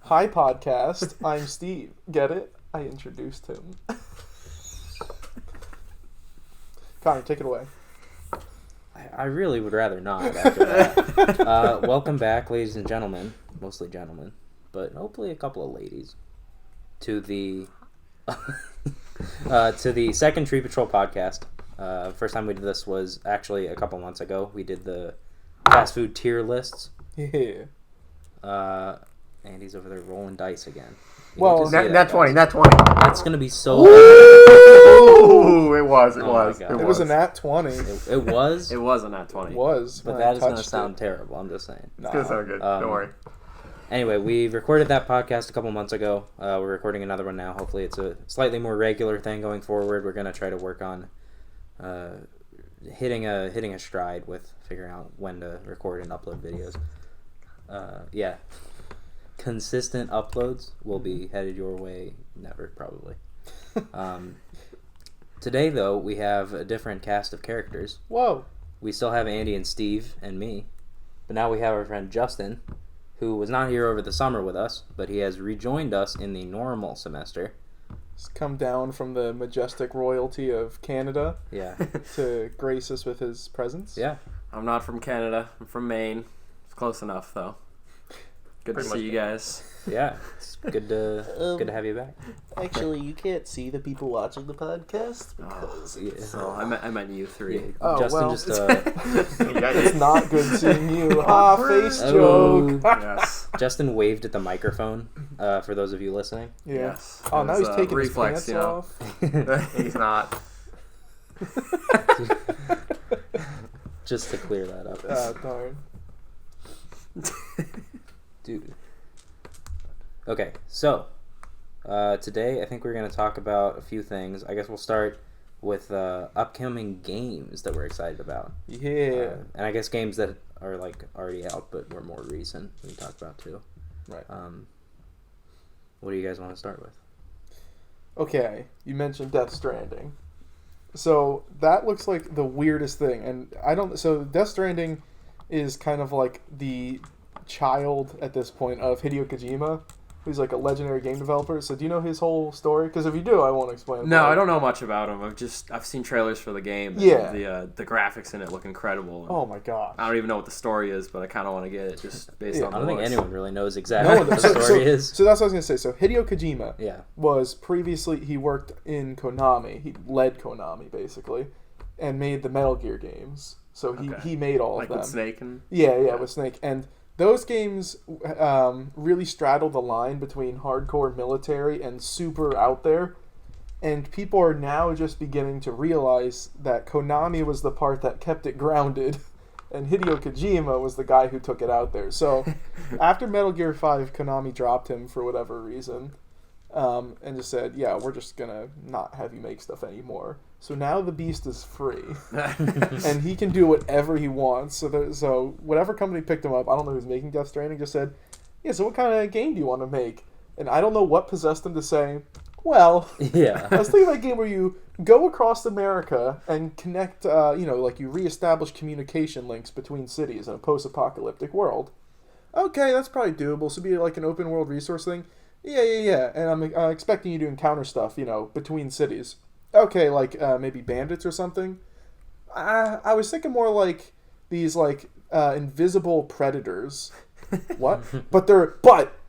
Hi, podcast. I'm Steve. Get it? I introduced him. Connor, take it away. I really would rather not after that. Welcome back, ladies and gentlemen. Mostly gentlemen, but hopefully a couple of ladies. To the second Tree Patrol podcast. First time we did this was actually a couple months ago. We did the fast food tier lists. Yeah. Andy's over there rolling dice again. Well, net 20. That's going to be so... Ooh, it was. It was a nat 20. It was? It was a nat 20. It was. But that is going to sound terrible, I'm just saying. It's going to sound good. Don't worry. Anyway, we recorded that podcast a couple months ago. We're recording another one now. Hopefully it's a slightly more regular thing going forward. We're going to try to work on hitting a stride with figuring out when to record and upload videos. Yeah. Consistent uploads will be headed your way never, probably. Today, though, we have a different cast of characters. Whoa. We still have Andy and Steve and me, but now we have our friend Justin, who was not here over the summer with us, but he has rejoined us in the normal semester. He's come down from the majestic royalty of Canada. Yeah. To grace us with his presence. Yeah. I'm not from Canada. I'm from Maine. It's close enough, though. Good to see you guys. Yeah, it's good to have you back. Actually, you can't see the people watching the podcast because So I meant you three. Yeah. Oh, Justin well, just it's not good seeing you. Face joke. Yes. Justin waved at the microphone. For those of you listening. Yeah. Yes. Oh, now he's taking reflex, his pants off. He's not. Just to clear that up. Darn. Dude. Okay, so today I think we're going to talk about a few things. I guess we'll start with upcoming games that we're excited about. Yeah. And I guess games that are like already out but were more recent we can talk about too. Right. What do you guys want to start with? Okay, you mentioned Death Stranding. So that looks like the weirdest thing, and so Death Stranding is kind of like the child at this point of Hideo Kojima, who's like a legendary game developer. So do you know his whole story? Because if you do, I won't explain it. No, I don't know much about him. I've seen trailers for the game. And Yeah. The graphics in it look incredible. Oh my god. I don't even know what the story is, but I kind of want to get it just based on I the don't think looks. anyone really knows exactly what the story is. So that's what I was going to say. So Hideo Kojima Yeah. was previously, he worked in Konami. He led Konami, basically, and made the Metal Gear games. So he made all of them. Like with Snake and... Yeah, with Snake. And those games really straddle the line between hardcore military and super out there. And people are now just beginning to realize that Konami was the part that kept it grounded. And Hideo Kojima was the guy who took it out there. So after Metal Gear 5, Konami dropped him for whatever reason. And just said, yeah, we're just going to not have you make stuff anymore. So now the beast is free. And he can do whatever he wants. So whatever company picked him up, I don't know who's making Death Stranding, just said, yeah, so what kind of game do you want to make? And I don't know what possessed him to say, well, Yeah. I was thinking about a game where you go across America and connect, like you reestablish communication links between cities in a post-apocalyptic world. Okay, that's probably doable. So it'd be like an open world resource thing. Yeah. And I'm expecting you to encounter stuff, between cities. Okay, like maybe bandits or something. I was thinking more like these invisible predators. What? But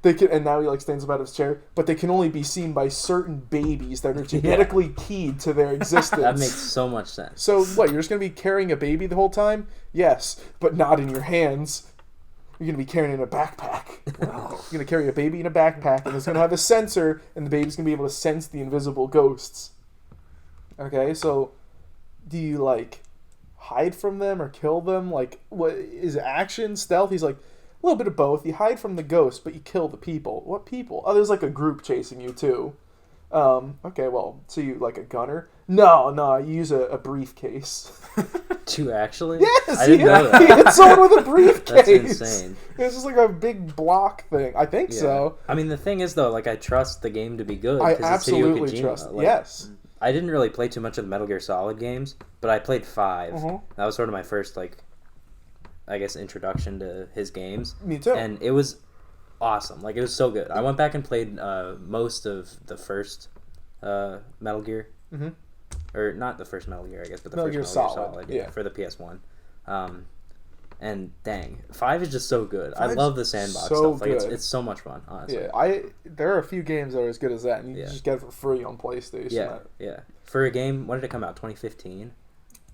they can, and now he stands up out of his chair. But they can only be seen by certain babies that are genetically keyed to their existence. That makes so much sense. So what? You're just gonna be carrying a baby the whole time? Yes, but not in your hands. You're going to be carrying it in a backpack. Wow. You're going to carry a baby in a backpack, and it's going to have a sensor, and the baby's going to be able to sense the invisible ghosts. Okay, so do you, hide from them or kill them? What is action, stealth? He's like, a little bit of both. You hide from the ghosts, but you kill the people. What people? Oh, there's, a group chasing you, too. Okay, well, so you, a gunner? No, you use a briefcase. Two actually? Yes! I didn't know that. He hit someone with a briefcase! That's insane. It's just a big block thing. I think so. I mean, the thing is, though, I trust the game to be good. I 'cause absolutely it's Hideo Kojima. trust. Yes. I didn't really play too much of the Metal Gear Solid games, but I played 5. Mhm. That was sort of my first, I guess, introduction to his games. Me too. And it was awesome. Like, it was so good. I went back and played most of the first Metal Gear. Mm-hmm. Or not the first Metal Gear, I guess, but the Metal first Gear Metal Gear Solid, Solid, yeah. for the PS1. And dang, 5 is just so good. I 5's love the sandbox so stuff. Like, good. it's so much fun, honestly. Yeah, there are a few games that are as good as that, and you Yeah. just get it for free on PlayStation. Yeah. For a game, when did it come out? 2015?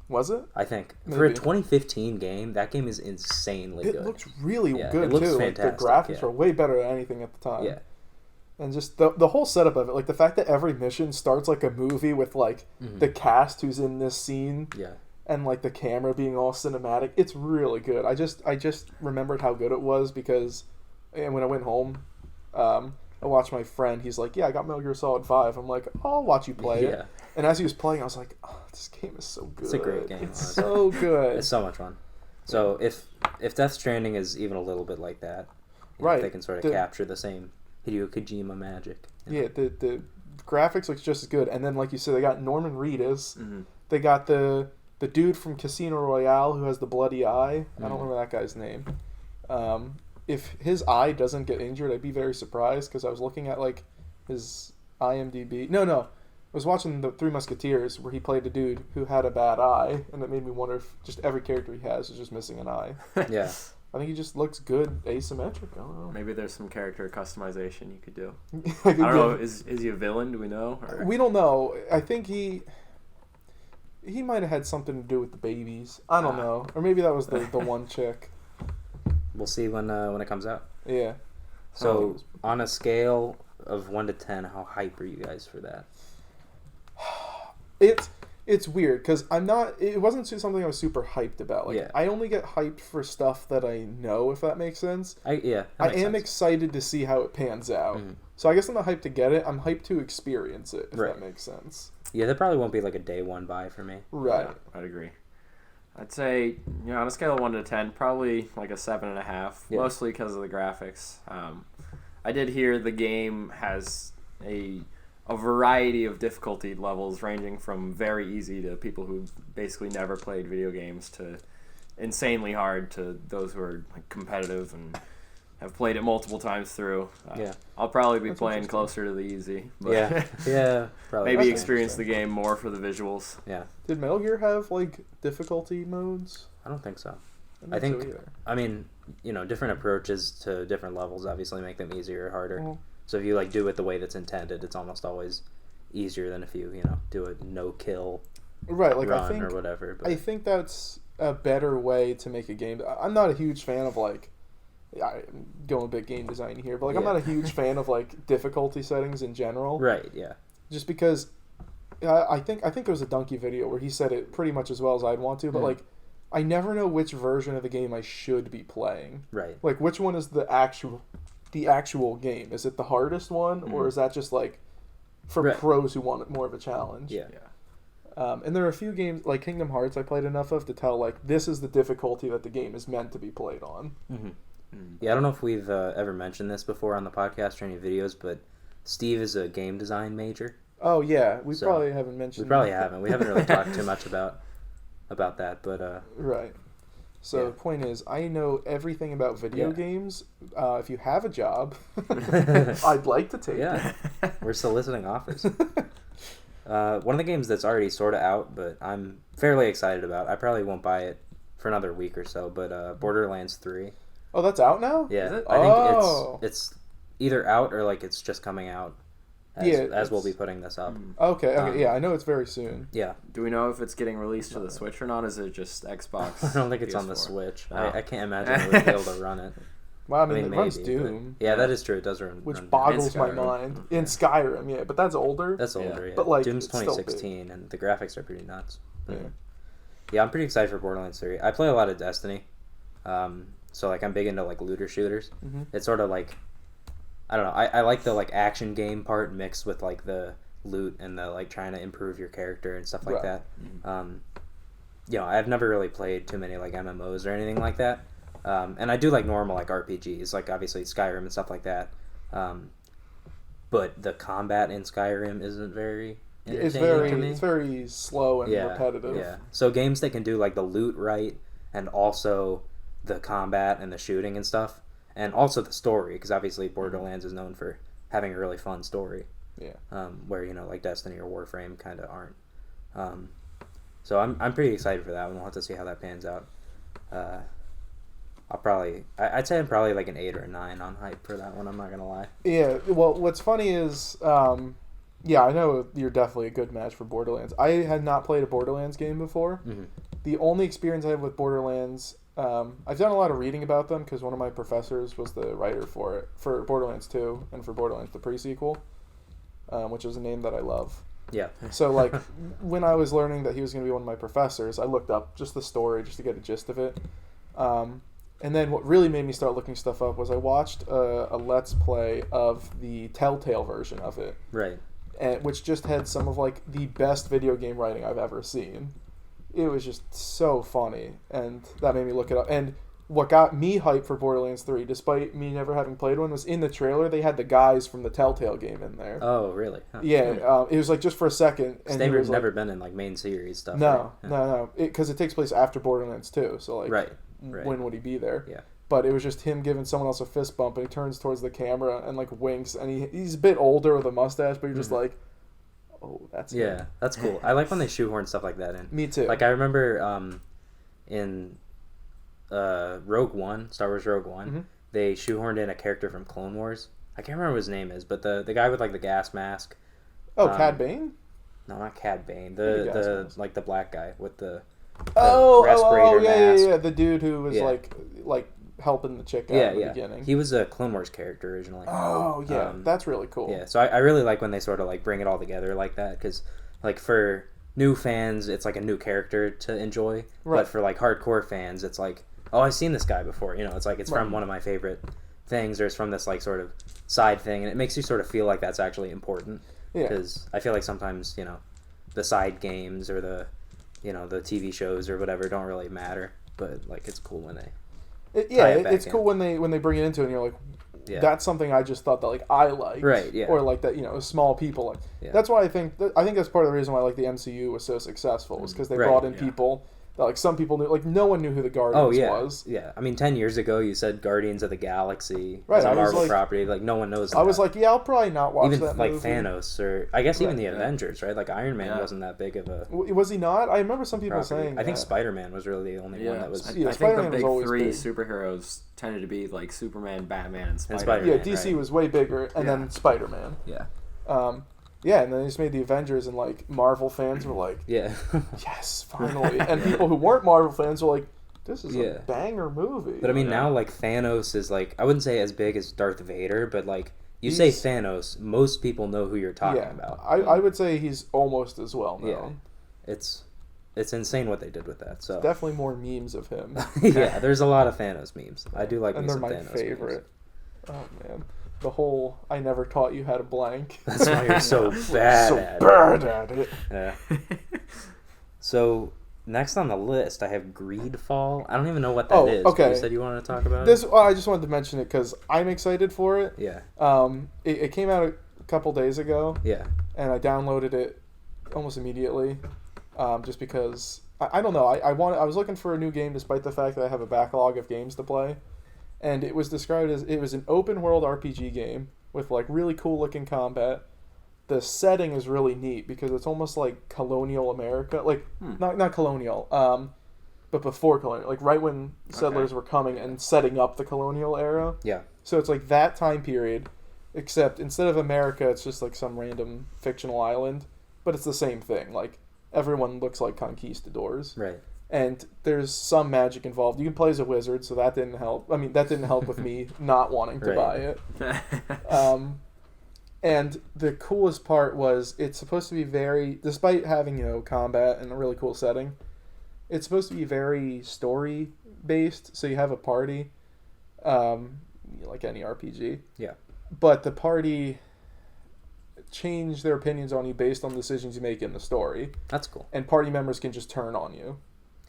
Was it? I think. Maybe. For a 2015 game, that game is insanely It good. looks really Yeah, good it looks too. fantastic, Like, the graphics yeah. are way better than anything at the time. Yeah. And just the whole setup of it, like the fact that every mission starts like a movie with like the cast who's in this scene, Yeah. and like the camera being all cinematic, it's really good. I just remembered how good it was because, and when I went home, I watched my friend. He's like, "Yeah, I got Metal Gear Solid 5." I'm like, "Oh, I'll watch you play it." Yeah. And as he was playing, I was like, "Oh, this game is so good. It's a great game, It's honestly. so good." It's so much fun. So if Death Stranding is even a little bit like that, Right. they can sort of capture the same Hideo Kojima magic. Yeah, the graphics looks just as good. And then, like you said, they got Norman Reedus. Mm-hmm. They got the dude from Casino Royale who has the bloody eye. I don't remember that guy's name. If his eye doesn't get injured, I'd be very surprised because I was looking at like his IMDb. No. I was watching the Three Musketeers where he played a dude who had a bad eye, and it made me wonder if just every character he has is just missing an eye. Yeah. I think he just looks good asymmetric. I don't know. Maybe there's some character customization you could do. I I don't know. Is he a villain? Do we know? Or? We don't know. I think he might have had something to do with the babies. I don't know. Or maybe that was the one chick. We'll see when it comes out. Yeah. So, on a scale of 1 to 10, how hype are you guys for that? It's weird because it wasn't something I was super hyped about. Like, Yeah. I only get hyped for stuff that I know, if that makes sense. I am sense. excited to see how it pans out. Mhm. So I guess I'm not hyped to get it. I'm hyped to experience it, if Right. that makes sense. Yeah, that probably won't be like a day one buy for me. Right. Yeah, I'd agree. I'd say, on a scale of 1 to 10, probably like a 7.5, Yeah. mostly because of the graphics. I did hear the game has a variety of difficulty levels ranging from very easy to people who basically never played video games to insanely hard to those who are like competitive and have played it multiple times through. Yeah. I'll probably be That's playing interesting. closer to the easy. But Yeah, probably. maybe That's experience the interesting. game more for the visuals. Yeah, Did Metal Gear have like difficulty modes? I don't think so. don't I so think, either. I mean, different approaches to different levels obviously make them easier or harder. Mhm. So if you like do it the way that's intended, it's almost always easier than if you do a no kill Right. Like run I think or whatever. But I think that's a better way to make a game. I'm not a huge fan of like, I'm going a bit game design here, but like I'm Yeah. not a huge fan of like difficulty settings in general. right, yeah, Just because I think there was a Donkey video where he said it pretty much as well as I'd want to, but Mhm. like I never know which version of the game I should be playing. right. Like which one is the actual game? Is it the hardest one, or Mhm. is that just like for Right. pros who want more of a challenge? Yeah. And there are a few games like Kingdom Hearts I played enough of to tell like this is the difficulty that the game is meant to be played on. Mm-hmm. Mm. Yeah, I don't know if we've ever mentioned this before on the podcast or any videos, but Steve is a game design major. Oh yeah, we So, probably haven't mentioned. We probably haven't. We haven't really talked too much about that, but Right. So Yeah. the point is, I know everything about video Yeah. games. If you have a job, I'd like to take yeah, we're soliciting offers. One of the games that's already sort of out, but I'm fairly excited about. I probably won't buy it for another week or so, but Borderlands 3. Oh, that's out now? Yeah, Is it? I think Oh. it's either out or like it's just coming out as, Yeah, as we'll be it's- putting this up. Okay, Um, yeah, I know it's very soon. Yeah, Do we know if it's getting released to the Switch or not? Is it just Xbox? I don't think it's on the PS4? Switch. Oh. I can't imagine it would be able to run it. Well, I mean, it runs maybe, but- Doom, Yeah, that is true. It does run. which run Doom. boggles my Skyrim. mind. In Skyrim, yeah, but that's older. That's Yeah. older, yeah. But, like, Doom's it's still 2016, and the graphics are pretty nuts. Yeah. Yeah, I'm pretty excited for Borderlands 3. I play a lot of Destiny, so like I'm big into like looter shooters. Mhm. It's sort of like, I don't know. I like the like action game part mixed with like the loot and the like trying to improve your character and stuff like Right. that. I've never really played too many like MMOs or anything like that. And I do like normal like RPGs, like obviously Skyrim and stuff like that. But the combat in Skyrim isn't very It's entertaining to me. very slow and repetitive. Yeah. So games that can do like the loot right and also the combat and the shooting and stuff, and also the story, because obviously Borderlands is known for having a really fun story. Yeah. Where, you know, like Destiny or Warframe kind of aren't. So I'm pretty excited for that one. We'll have to see how that pans out. I'd say I'm probably like an 8 or a 9 on hype for that one. I'm not gonna lie. Yeah. Well, what's funny is, yeah, I know you're definitely a good match for Borderlands. I had not played a Borderlands game before. Mm-hmm. The only experience I have with Borderlands, I've done a lot of reading about them because one of my professors was the writer for it, for Borderlands 2 and for Borderlands the pre-sequel, which is a name that I love. Yeah. So, like, when I was learning that he was going to be one of my professors, I looked up just the story just to get a gist of it. And then what really made me start looking stuff up was I watched a Let's Play of the Telltale version of it. Right. Which just had some of, like, the best video game writing I've ever seen. It was just so funny, and that made me look it up. And what got me hyped for Borderlands 3, despite me never having played one, was in the trailer they had the guys from the Telltale game in there. Oh, really? Huh. Yeah, it was like just for a second. And they've never been in like main series stuff. No, right? no, because it takes place after Borderlands 2, so like, right. when would he be there? Yeah. But it was just him giving someone else a fist bump, and he turns towards the camera and like winks, and he's a bit older with a mustache, but you're just like, oh, that's yeah, him. that's cool. I like when they shoehorn stuff like that in. Me too. Like I remember in Rogue One, Star Wars Rogue One, they shoehorned in a character from Clone Wars. I can't remember what his name is, but the guy with like the gas mask. Oh, Cad Bane? No, not Cad Bane. The like the black guy with the respirator mask. yeah. The dude who was like helping the chick out in the beginning. He was a Clone Wars character originally. Oh, yeah. That's really cool. Yeah, so I really like when they sort of like bring it all together like that, because like for new fans, it's like a new character to enjoy. Right. But for like hardcore fans, it's like, oh, I've seen this guy before. You know, it's like it's from one of my favorite things, or it's from this like sort of side thing, and it makes you sort of feel like that's actually important. Yeah. Because I feel like sometimes, you know, the side games or the, you know, the TV shows or whatever don't really matter, but like it's cool when they it's cool when they bring it into it and you're like, that's something I just thought that like I liked, right? Yeah, or like that, you know, small people like. Yeah. That's why I think that's part of the reason why like the MCU was so successful, was because they brought in people that like some people knew, like no one knew who the Guardians was. Yeah, I mean 10 years ago you said Guardians of the Galaxy as a Marvel property, like no one knows that. I was like, I'll probably not watch even that like movie. Thanos, or I guess even the Avengers, right? Like Iron Man wasn't that big of a. Was he not? I remember some people saying. I think Spider-Man was really the only one that was. I think the big three superheroes tended to be like Superman, Batman, and Spider-Man. Yeah, DC was way bigger, and then Spider-Man. Yeah. Yeah, and then they just made the Avengers, and like Marvel fans were like, yes, finally. And people who weren't Marvel fans were like, this is a banger movie. But I mean, now like Thanos is like, I wouldn't say as big as Darth Vader, but like he's say Thanos, most people know who you're talking about. I would say he's almost as well known. Yeah, it's insane what they did with that. So definitely more memes of him. Yeah, there's a lot of Thanos memes. I do like, and me they're some my Thanos favorite. Memes. Oh man. The whole I never taught you how to blank. That's why you're so bad at it. Yeah. So next on the list, I have Greedfall. I don't even know what that is. Okay. You said you wanted to talk about this. it? Well, I just wanted to mention it because I'm excited for it. Yeah. It came out a couple days ago. Yeah. And I downloaded it almost immediately, just because I don't know. I was looking for a new game despite the fact that I have a backlog of games to play. And it was described as it was an open world RPG game with like really cool looking combat. The setting is really neat because it's almost like colonial America, like not colonial, but before colonial, like right when settlers were coming and setting up the colonial era. Yeah. So it's like that time period, except instead of America, it's just like some random fictional island, but it's the same thing. Like everyone looks like conquistadors. Right. And there's some magic involved. You can play as a wizard, so that didn't help. I mean, that didn't help with me not wanting to buy it. And the coolest part was it's supposed to be very, despite having, you know, combat and a really cool setting, it's supposed to be very story-based. So you have a party, like any RPG. Yeah. But the party change their opinions on you based on decisions you make in the story. That's cool. And party members can just turn on you.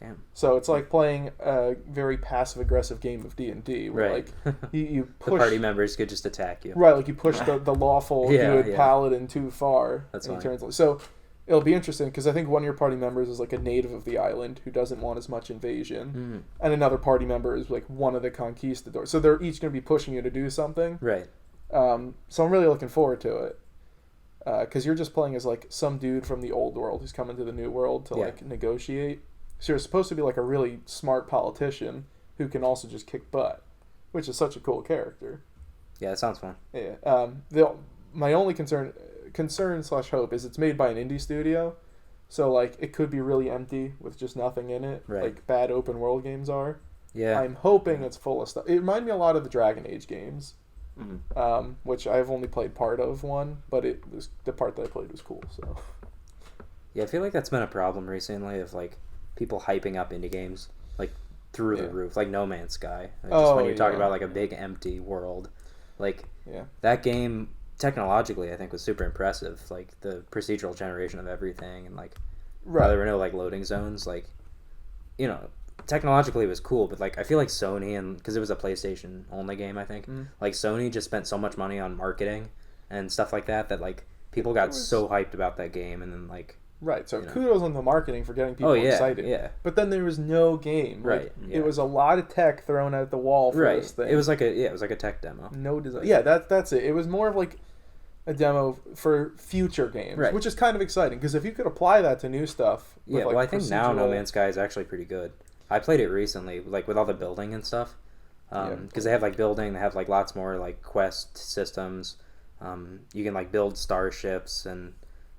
Damn. So it's like playing a very passive-aggressive game of D&D, where like you push the party members could just attack you. Right, like you push the lawful good paladin too far, That's and fine. he turns. So it'll be interesting because I think one of your party members is like a native of the island who doesn't want as much invasion, and another party member is like one of the conquistadors. So they're each going to be pushing you to do something. Right. So I'm really looking forward to it because you're just playing as like some dude from the old world who's coming to the new world to like negotiate. So you're supposed to be like a really smart politician who can also just kick butt, which is such a cool character. Yeah, that sounds fun. Yeah. My only concern / hope is it's made by an indie studio, so like it could be really empty with just nothing in it, like bad open world games are. Yeah. I'm hoping it's full of stuff. It reminded me a lot of the Dragon Age games, which I've only played part of one, but the part that I played was cool. So. Yeah, I feel like that's been a problem recently of like people hyping up indie games like through the roof, like No Man's Sky. Just when you're talking about like a big empty world, like that game. Technologically, I think was super impressive. Like the procedural generation of everything, and like there were no like loading zones. Like, you know, technologically it was cool, but like I feel like Sony, and because it was a PlayStation only game, I think like Sony just spent so much money on marketing and stuff like that like people got so hyped about that game, and then like so kudos on the marketing for getting people excited. Yeah, but then there was no game. It was a lot of tech thrown at the wall for this thing. It was like a tech demo. No design. Yeah, that's it. It was more of like a demo for future games, which is kind of exciting because if you could apply that to new stuff. Yeah, well, I think now No Man's Sky is actually pretty good. I played it recently, like with all the building and stuff, because they have like building, they have like lots more like quest systems. You can like build starships and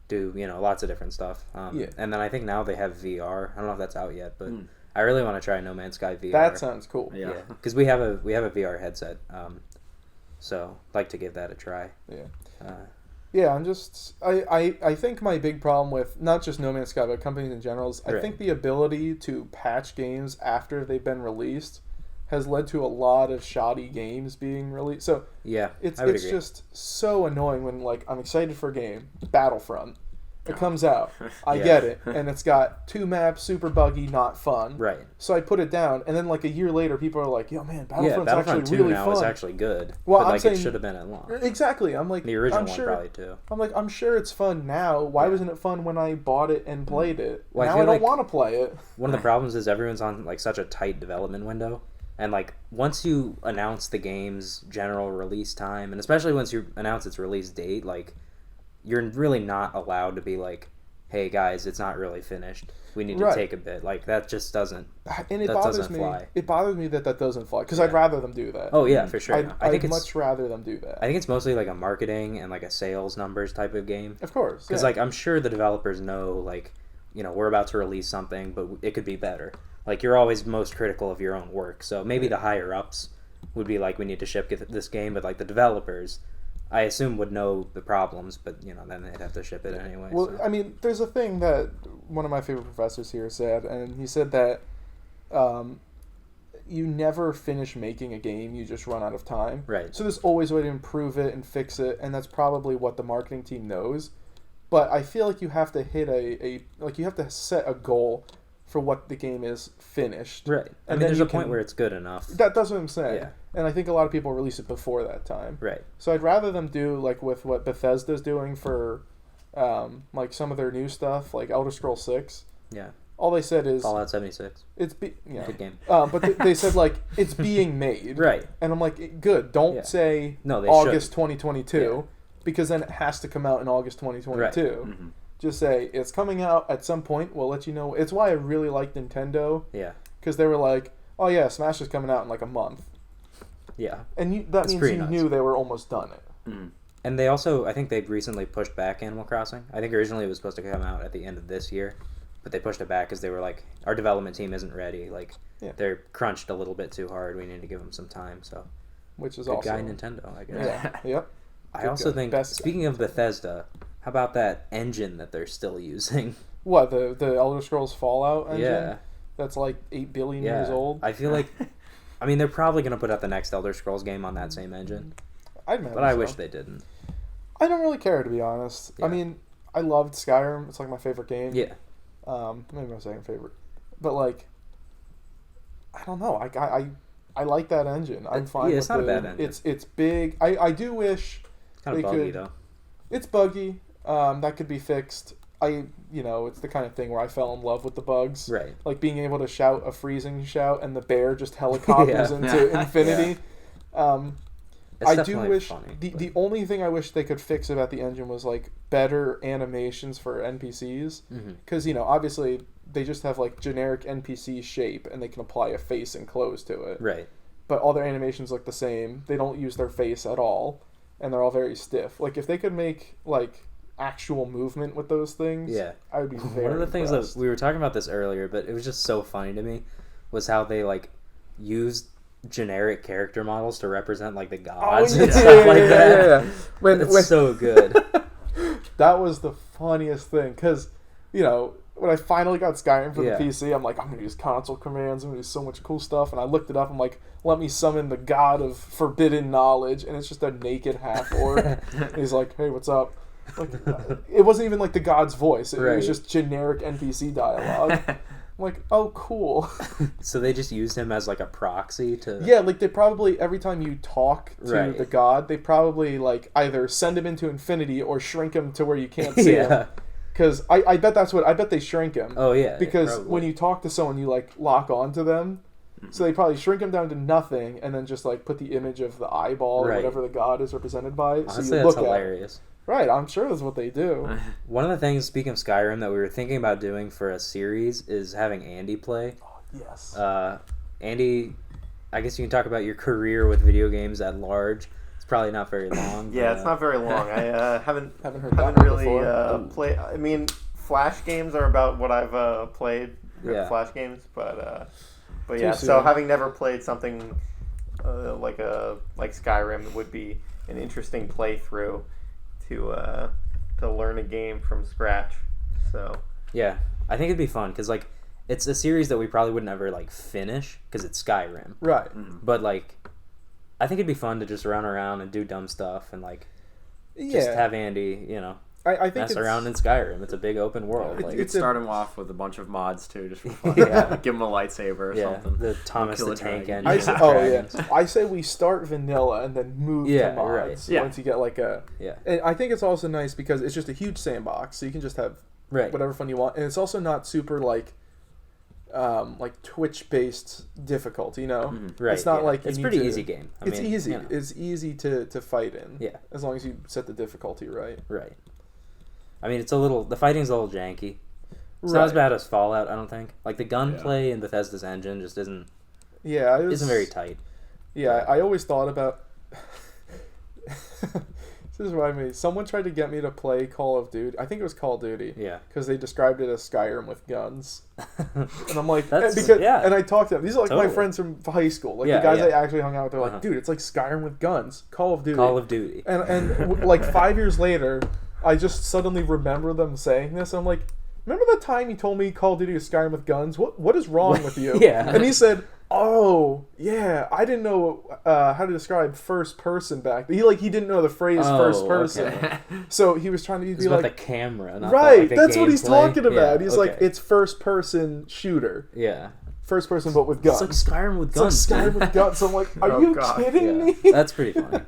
do lots of different stuff. And then I think now they have VR. I don't know if that's out yet, but I really want to try No Man's Sky VR. That sounds cool. Yeah, because we have a VR headset. So I'd like to give that a try. I think my big problem with not just No Man's Sky but companies in general is I think the ability to patch games after they've been released has led to a lot of shoddy games being released. So it's just so annoying when like I'm excited for a game, Battlefront. It comes out. I get it. And it's got 2 maps, super buggy, not fun. Right. So I put it down, and then like a year later, people are like, yo, man, Battlefront's Battlefront actually 2 really now fun. Is actually good. Well, but I'm like saying, it should have been at launch. Exactly. I'm like, the original I'm one sure, probably too. I'm like, I'm sure it's fun now. Why wasn't it fun when I bought it and played it? Well, now I don't want to play it. One of the problems is everyone's on like such a tight development window. And like once you announce the game's general release time, and especially once you announce its release date, like you're really not allowed to be like, hey guys, it's not really finished. We need to take a bit. Like that just doesn't. And it bothers me. Fly. It bothers me that doesn't fly because I'd rather them do that. Oh yeah, for sure. I'd much rather them do that. I think it's mostly like a marketing and like a sales numbers type of game. Of course, because like I'm sure the developers know like we're about to release something, but it could be better. Like you're always most critical of your own work, so maybe the higher ups would be like, we need to ship this game, but like the developers, I assume, would know the problems, but then they'd have to ship it anyway. Well, so. I mean, there's a thing that one of my favorite professors here said, and he said that you never finish making a game, you just run out of time. Right. So there's always a way to improve it and fix it, and that's probably what the marketing team knows. But I feel like you have to hit you have to set a goal for what the game is finished. Right. I mean, there's a point where it's good enough. That's what I'm saying. Yeah. And I think a lot of people release it before that time. Right. So I'd rather them do like with what Bethesda's doing for like some of their new stuff, like Elder Scrolls 6. Yeah. All they said is Fallout 76. Good game. But they said like it's being made. Right. And I'm like, good. Don't say August 2022 because then it has to come out in August 2022. Right. Mm-hmm. Just say it's coming out at some point. We'll let you know. It's why I really liked Nintendo. Yeah. Because they were like, oh yeah, Smash is coming out in like a month. Yeah. And that means you knew they were almost done it. Mm. And they also, I think they've recently pushed back Animal Crossing. I think originally it was supposed to come out at the end of this year, but they pushed it back because they were like, our development team isn't ready. Like, they're crunched a little bit too hard. We need to give them some time. So, which is good also guy Nintendo, I guess. Yeah. Yep. I also think, speaking of Bethesda, how about that engine that they're still using? What, the Elder Scrolls Fallout engine? Yeah. That's like 8 billion years old? I feel like, I mean, they're probably going to put out the next Elder Scrolls game on that same engine. But I wish they didn't. I don't really care, to be honest. Yeah. I mean, I loved Skyrim. It's like my favorite game. Yeah. Maybe my second favorite. But like, I don't know. I like that engine. I'm fine with it. It's not a bad engine. It's big. I do wish it's kind of buggy, though. It's buggy. That could be fixed. it's the kind of thing where I fell in love with the bugs. Right. Like being able to shout a freezing shout and the bear just helicopters into infinity. I do wish funny, the only thing I wish they could fix about the engine was like better animations for NPCs, because obviously they just have like generic NPC shape and they can apply a face and clothes to it. Right. But all their animations look the same. They don't use their face at all, and they're all very stiff. Like if they could make like actual movement with those things, I would be very One of the things impressed. that we were talking about this earlier, but it was just so funny to me, was how they like used generic character models to represent like the gods and stuff like that. Yeah. When So good. That was the funniest thing, because when I finally got Skyrim for the PC, I'm like, I'm gonna use console commands, I'm gonna do so much cool stuff, and I looked it up. I'm like, let me summon the god of forbidden knowledge, and it's just a naked half orc. He's like, hey, what's up? Like, it wasn't even like the god's voice. It was just generic NPC dialogue. I'm like, oh, cool. So they just used him as like a proxy to... Yeah, like they probably, every time you talk to the god, they probably like either send him into infinity or shrink him to where you can't see him. Because I bet I bet they shrink him. Oh, yeah. Because when you talk to someone, you like lock onto them. So they probably shrink him down to nothing and then just like put the image of the eyeball or whatever the god is represented by. Honestly, so you that's look hilarious. Right, I'm sure that's what they do. One of the things, speaking of Skyrim, that we were thinking about doing for a series is having Andy play. Oh, yes. Andy, I guess you can talk about your career with video games at large. It's probably not very long. Yeah, it's not very long. I haven't heard that really before. played. I mean, Flash games are about what I've played. Yeah. Flash games, but Too yeah. soon. So having never played something like Skyrim would be an interesting playthrough to learn a game from scratch. So yeah, I think it'd be fun because like it's a series that we probably wouldn't ever like finish because it's Skyrim. Right. But like, I think it'd be fun to just run around and do dumb stuff and like just have Andy, I think mess around in Skyrim. It's a big open world. You Like, could start him off with a bunch of mods too, just for fun. Give him a lightsaber or something. the Thomas Kill the a Tank dragon. engine. I say we start vanilla and then move to mods once you get like a... Yeah. And I think it's also nice because it's just a huge sandbox, so you can just have whatever fun you want. And it's also not super like Twitch-based difficulty, Right. It's not like you it's need pretty to- easy game. It's easy. It's easy to fight in. Yeah. As long as you set the difficulty right. Right. I mean, the fighting's a little janky. It's not as bad as Fallout, I don't think. Like, the gunplay in Bethesda's engine just isn't very tight. Yeah, I always thought about... This is what I mean. Someone tried to get me to play Call of Duty. I think it was Call of Duty. Yeah. Because they described it as Skyrim with guns. And I'm like... and I talked to them. These are like my friends from high school. Like the guys I actually hung out with. They're like, dude, it's like Skyrim with guns. Call of Duty. Call of Duty. And like 5 years later, I just suddenly remember them saying this. I'm like, remember the time you told me Call of Duty is Skyrim with guns? What is wrong with you? Yeah. And he said, oh, yeah, I didn't know how to describe first person back then. He didn't know the phrase first person. Okay. So he was trying to be about like... the camera, not right, the that's what he's gameplay. talking about. Yeah, He's like, it's first person shooter. Yeah. First person, but with guns. It's like Skyrim with guns. It's like Skyrim with guns. I'm like, are you kidding me? That's pretty funny.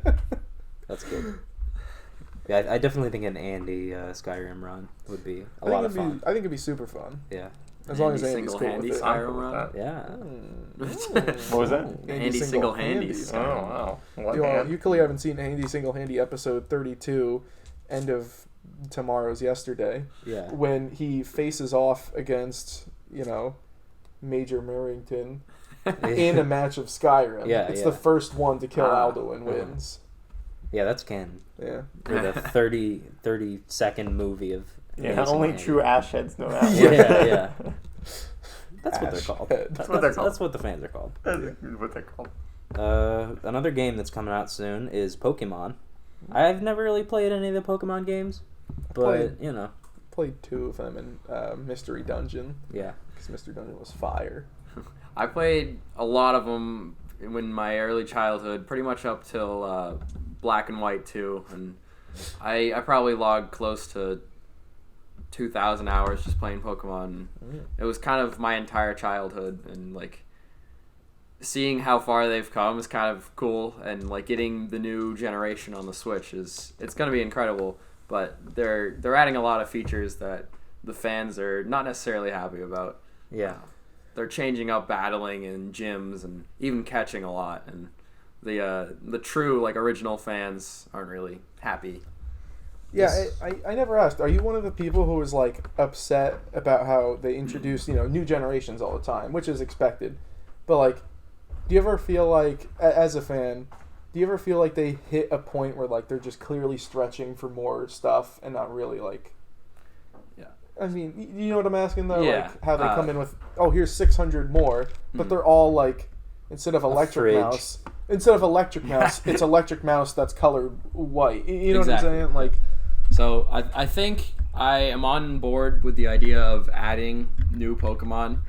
That's good. Yeah, I definitely think an Andy Skyrim run would be a lot of fun. I think it'd be super fun. Yeah. As long as Andy's cool single-handy with it. Skyrim run. Yeah. what was that? Andy single-handy. Oh wow! You clearly haven't seen Andy single-handy episode 32, end of tomorrow's yesterday. Yeah. When he faces off against Major Merrington in a match of Skyrim. Yeah, it's the first one to kill Alduin wins. Yeah, that's canon. Yeah. With a 30-second movie of... Yeah, only true ash heads know that. Yeah. That's what they're called. That's what they're called. That's what the fans are called. That's what they're called. Another game that's coming out soon is Pokemon. I've never really played any of the Pokemon games, but, Played 2 of them in Mystery Dungeon. Yeah. Because Mystery Dungeon was fire. I played a lot of them in my early childhood, pretty much up till Black and White 2, and I probably logged close to 2,000 hours just playing Pokemon. It was kind of my entire childhood, and like seeing how far they've come is kind of cool, and like getting the new generation on the Switch it's going to be incredible. But they're adding a lot of features that the fans are not necessarily happy about. Yeah. They're changing up battling in gyms and even catching a lot, and the true like original fans aren't really happy. Yeah, I never asked. Are you one of the people who is like upset about how they introduce new generations all the time, which is expected? But like, do you ever feel like as a fan, do you ever feel like they hit a point where like they're just clearly stretching for more stuff and not really like? Yeah. I mean, you know what I'm asking though, Yeah. like how they come in with here's 600 more, but they're all like instead of electric mouse, it's electric mouse that's colored white. You know what I'm saying? Like. So I think I am on board with the idea of adding new Pokemon,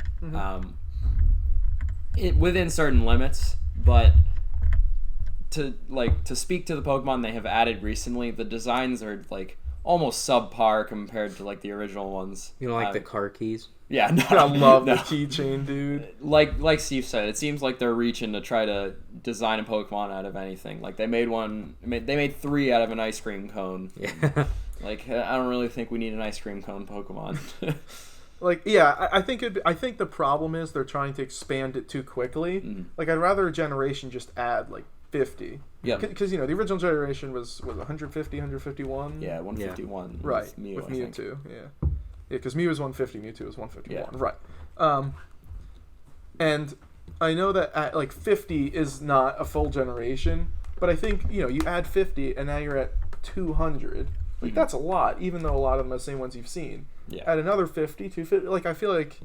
within certain limits. But to speak to the Pokemon they have added recently, the designs are like almost subpar compared to like the original ones. You know, like the car keys. Yeah, no, I love the keychain, dude. Like Steve said, it seems like they're reaching to try to design a Pokemon out of anything. Like they made 3 out of an ice cream cone. Yeah. Like I don't really think we need an ice cream cone Pokemon. Like yeah, I think the problem is they're trying to expand it too quickly. Like I'd rather a generation just add like 50. Yeah. Because the original generation was 150, 151. Yeah, 151. Right. With Mew, with I think. Mewtwo. Yeah. Yeah, because Mew was 150, Mewtwo was 151. Yeah. Right. And I know that at like 50 is not a full generation, but I think you add 50 and now you're at 200. Like that's a lot, even though a lot of them are the same ones you've seen. Yeah. At another 50, 250, like I feel like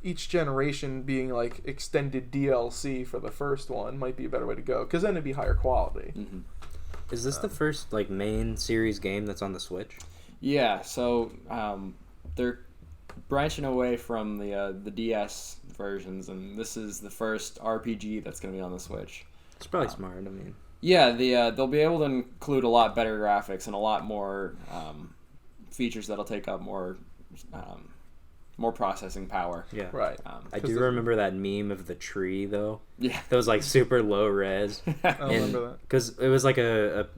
each generation being like extended DLC for the first one might be a better way to go, because then it'd be higher quality. Is this the first like main series game that's on the Switch? Yeah. So they're branching away from the DS versions, and this is the first RPG that's going to be on the Switch. It's probably smart. I mean. Yeah, they'll be able to include a lot better graphics and a lot more features that'll take up more processing power. Yeah. Right. I do remember that meme of the tree though. Yeah. That was like super low res. I remember that. Because it was like a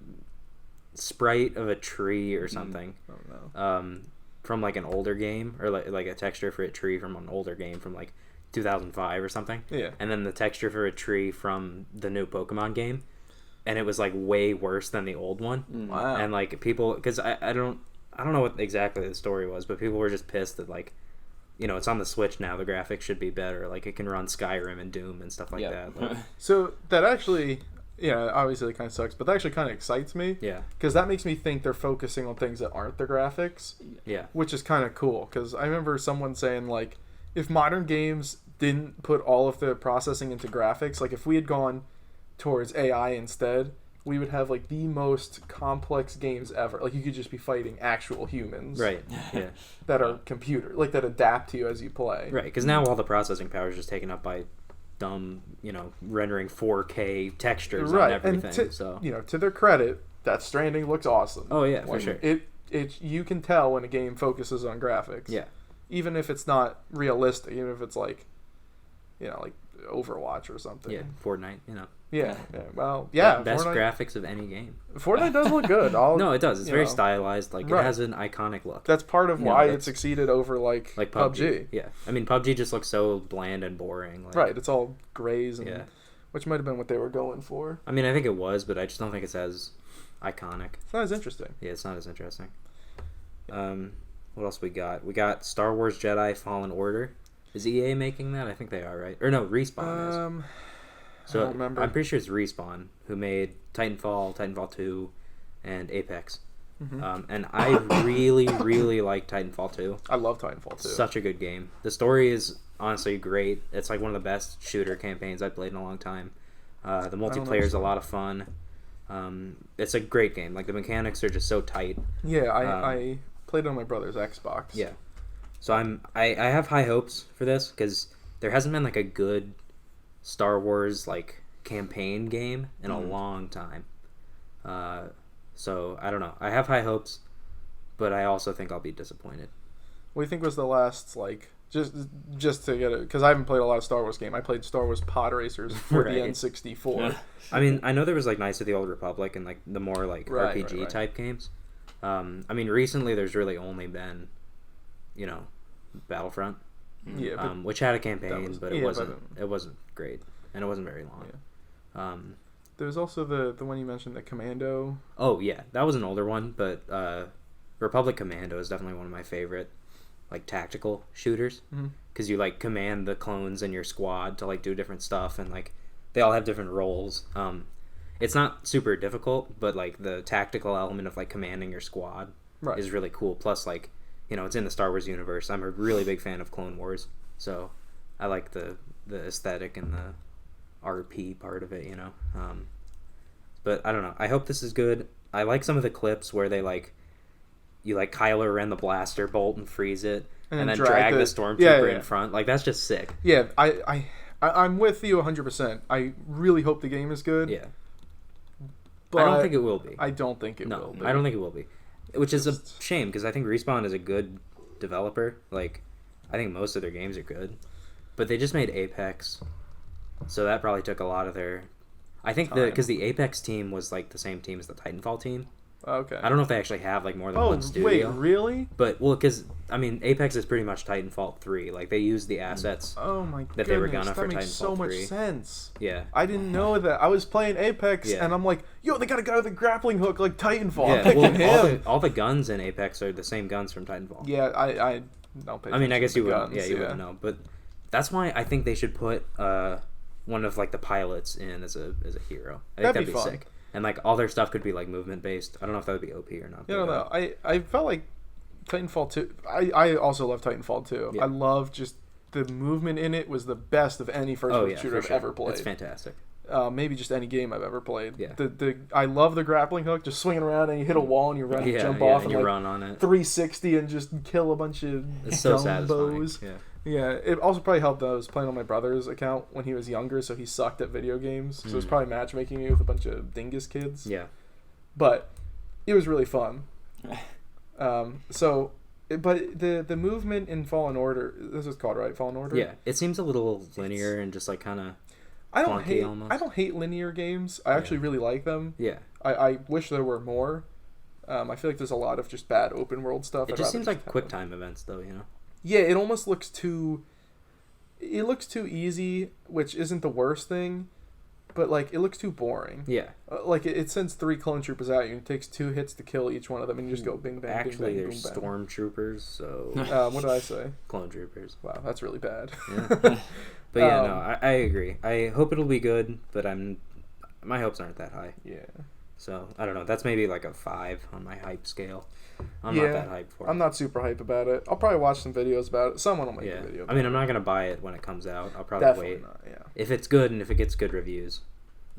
sprite of a tree or something. Oh no. From like an older game, or like a texture for a tree from an older game from like 2005 or something. Yeah. And then the texture for a tree from the new Pokemon game. And it was like way worse than the old one. Wow. And like people, because I don't know what exactly the story was, but people were just pissed that like, it's on the Switch now. The graphics should be better. Like it can run Skyrim and Doom and stuff like that. Like, So that actually, obviously it kind of sucks, but that actually kind of excites me. yeah, Because that makes me think they're focusing on things that aren't the graphics, yeah, which is kind of cool. Because I remember someone saying like, if modern games didn't put all of the processing into graphics, like if we had gone towards AI instead, we would have like the most complex games ever. Like you could just be fighting actual humans, right, yeah, that are computer, like that adapt to you as you play. right. Because now all the processing power is just taken up by dumb, rendering 4K textures on everything. And to their credit, Death Stranding looks awesome. Oh yeah, for Like, sure. It you can tell when a game focuses on graphics. Yeah, Even if it's not realistic, even if it's like, like Overwatch or something. yeah, Fortnite. Yeah. Well, yeah. Best Fortnite, graphics of any game. Fortnite does look good. No, it does. It's very know. stylized. Like Right. it has an iconic look. That's part of Yeah, why it that's- succeeded over like PUBG. Yeah, I mean PUBG just looks so bland and boring. Like, Right. It's all grays and Yeah. which might have been what they were going for. I mean, I think it was, but I just don't think it's as iconic. It's not as interesting. Yeah, it's not as interesting. What else we got? We got Star Wars Jedi Fallen Order. Is EA making that? I think they are, right? Or no, Respawn is. So I don't remember. I'm pretty sure it's Respawn who made Titanfall, Titanfall 2, and Apex. And I really, really like Titanfall 2. I love Titanfall 2. Such a good game. The story is honestly great. It's like one of the best shooter campaigns I've played in a long time. The multiplayer is a lot of fun. It's a great game. Like the mechanics are just so tight. Yeah, I played it on my brother's Xbox. Yeah. So I have high hopes for this because there hasn't been like a good Star Wars like campaign game in a long time. So I don't know. I have high hopes, but I also think I'll be disappointed. What do you think was the last like just to get it? Because I haven't played a lot of Star Wars game. I played Star Wars Pod Racers for the Right. N64. I mean, I know there was like Knights of the Old Republic and like the more like Right, RPG right. type games. I mean, recently there's really only been Battlefront, Yeah, but which had a campaign, was- but yeah, it but, wasn't great, and it wasn't very long. Yeah. There was also the one you mentioned, the Commando. Oh yeah, that was an older one, but Republic Commando is definitely one of my favorite, like, tactical shooters, because you like command the clones in your squad to like do different stuff, and like they all have different roles. It's not super difficult, but like the tactical element of like commanding your squad is really cool. Plus, like, it's in the Star Wars universe. I'm a really big fan of Clone Wars, so I like the aesthetic and the RP part of it. But I don't know. I hope this is good. I like some of the clips where they like you like Kylo Ren the blaster bolt and freeze it, and then drag the stormtrooper in front. Like, that's just sick. Yeah, I'm with you 100%. I really hope the game is good. Yeah. But I don't think it will be. I don't think it will be. I don't think it will be. Which is a shame, because I think Respawn is a good developer. Like, I think most of their games are good. But they just made Apex, so that probably took a lot of their... I think because the Apex team was like the same team as the Titanfall team. Okay. I don't know if they actually have like more than one studio. Wait, really? But, well, because, I mean, Apex is pretty much Titanfall 3. Like, they used the assets that they were gonna for Titanfall 3. That makes so much sense. Yeah. I didn't know that. I was playing Apex, and I'm like, yo, they got a guy with a grappling hook like Titanfall. Yeah, I'm picking him. All the guns in Apex are the same guns from Titanfall. Yeah, I don't pay I mean, I guess you guns, wouldn't. Yeah, you wouldn't know. But that's why I think they should put one of like the pilots in as a hero. I think that'd be fun. Sick. And like all their stuff could be like movement based. I don't know if that would be OP or not. I don't know. I felt like Titanfall 2. I also love Titanfall 2. Yeah. I love just the movement in it was the best of any first-person shooter I've ever played. It's fantastic. Maybe just any game I've ever played. Yeah. I love the grappling hook, just swinging around and you hit a wall and you run, jump off and you run on it 360 and just kill a bunch of it's so dumbos. satisfying. Yeah, it also probably helped that I was playing on my brother's account when he was younger, so he sucked at video games. So it was probably matchmaking me with a bunch of dingus kids. Yeah. But it was really fun. But the movement in Fallen Order, this is called, right? Fallen Order? Yeah, it seems a little linear and just like kind of I don't hate linear games. I actually really like them. Yeah. I wish there were more. I feel like there's a lot of just bad open world stuff. It just seems like quick time events, though, Yeah, it almost looks too... It looks too easy, which isn't the worst thing, but, like, it looks too boring. Yeah. Like, it sends 3 clone troopers at you, and it takes 2 hits to kill each one of them, and you just go bing, bang, Actually, bing, bang, they're boom, bang. stormtroopers, so... What did I say? Clone troopers. Wow, that's really bad. Yeah. But yeah, no, I agree. I hope it'll be good, but my hopes aren't that high. Yeah. So, I don't know. That's maybe like a 5 on my hype scale. I'm not that hyped for it. I'm not super hype about it. I'll probably watch some videos about it. Someone will make a video about it. I mean, I'm not going to buy it when it comes out. I'll probably wait. Not, yeah. If it's good and if it gets good reviews,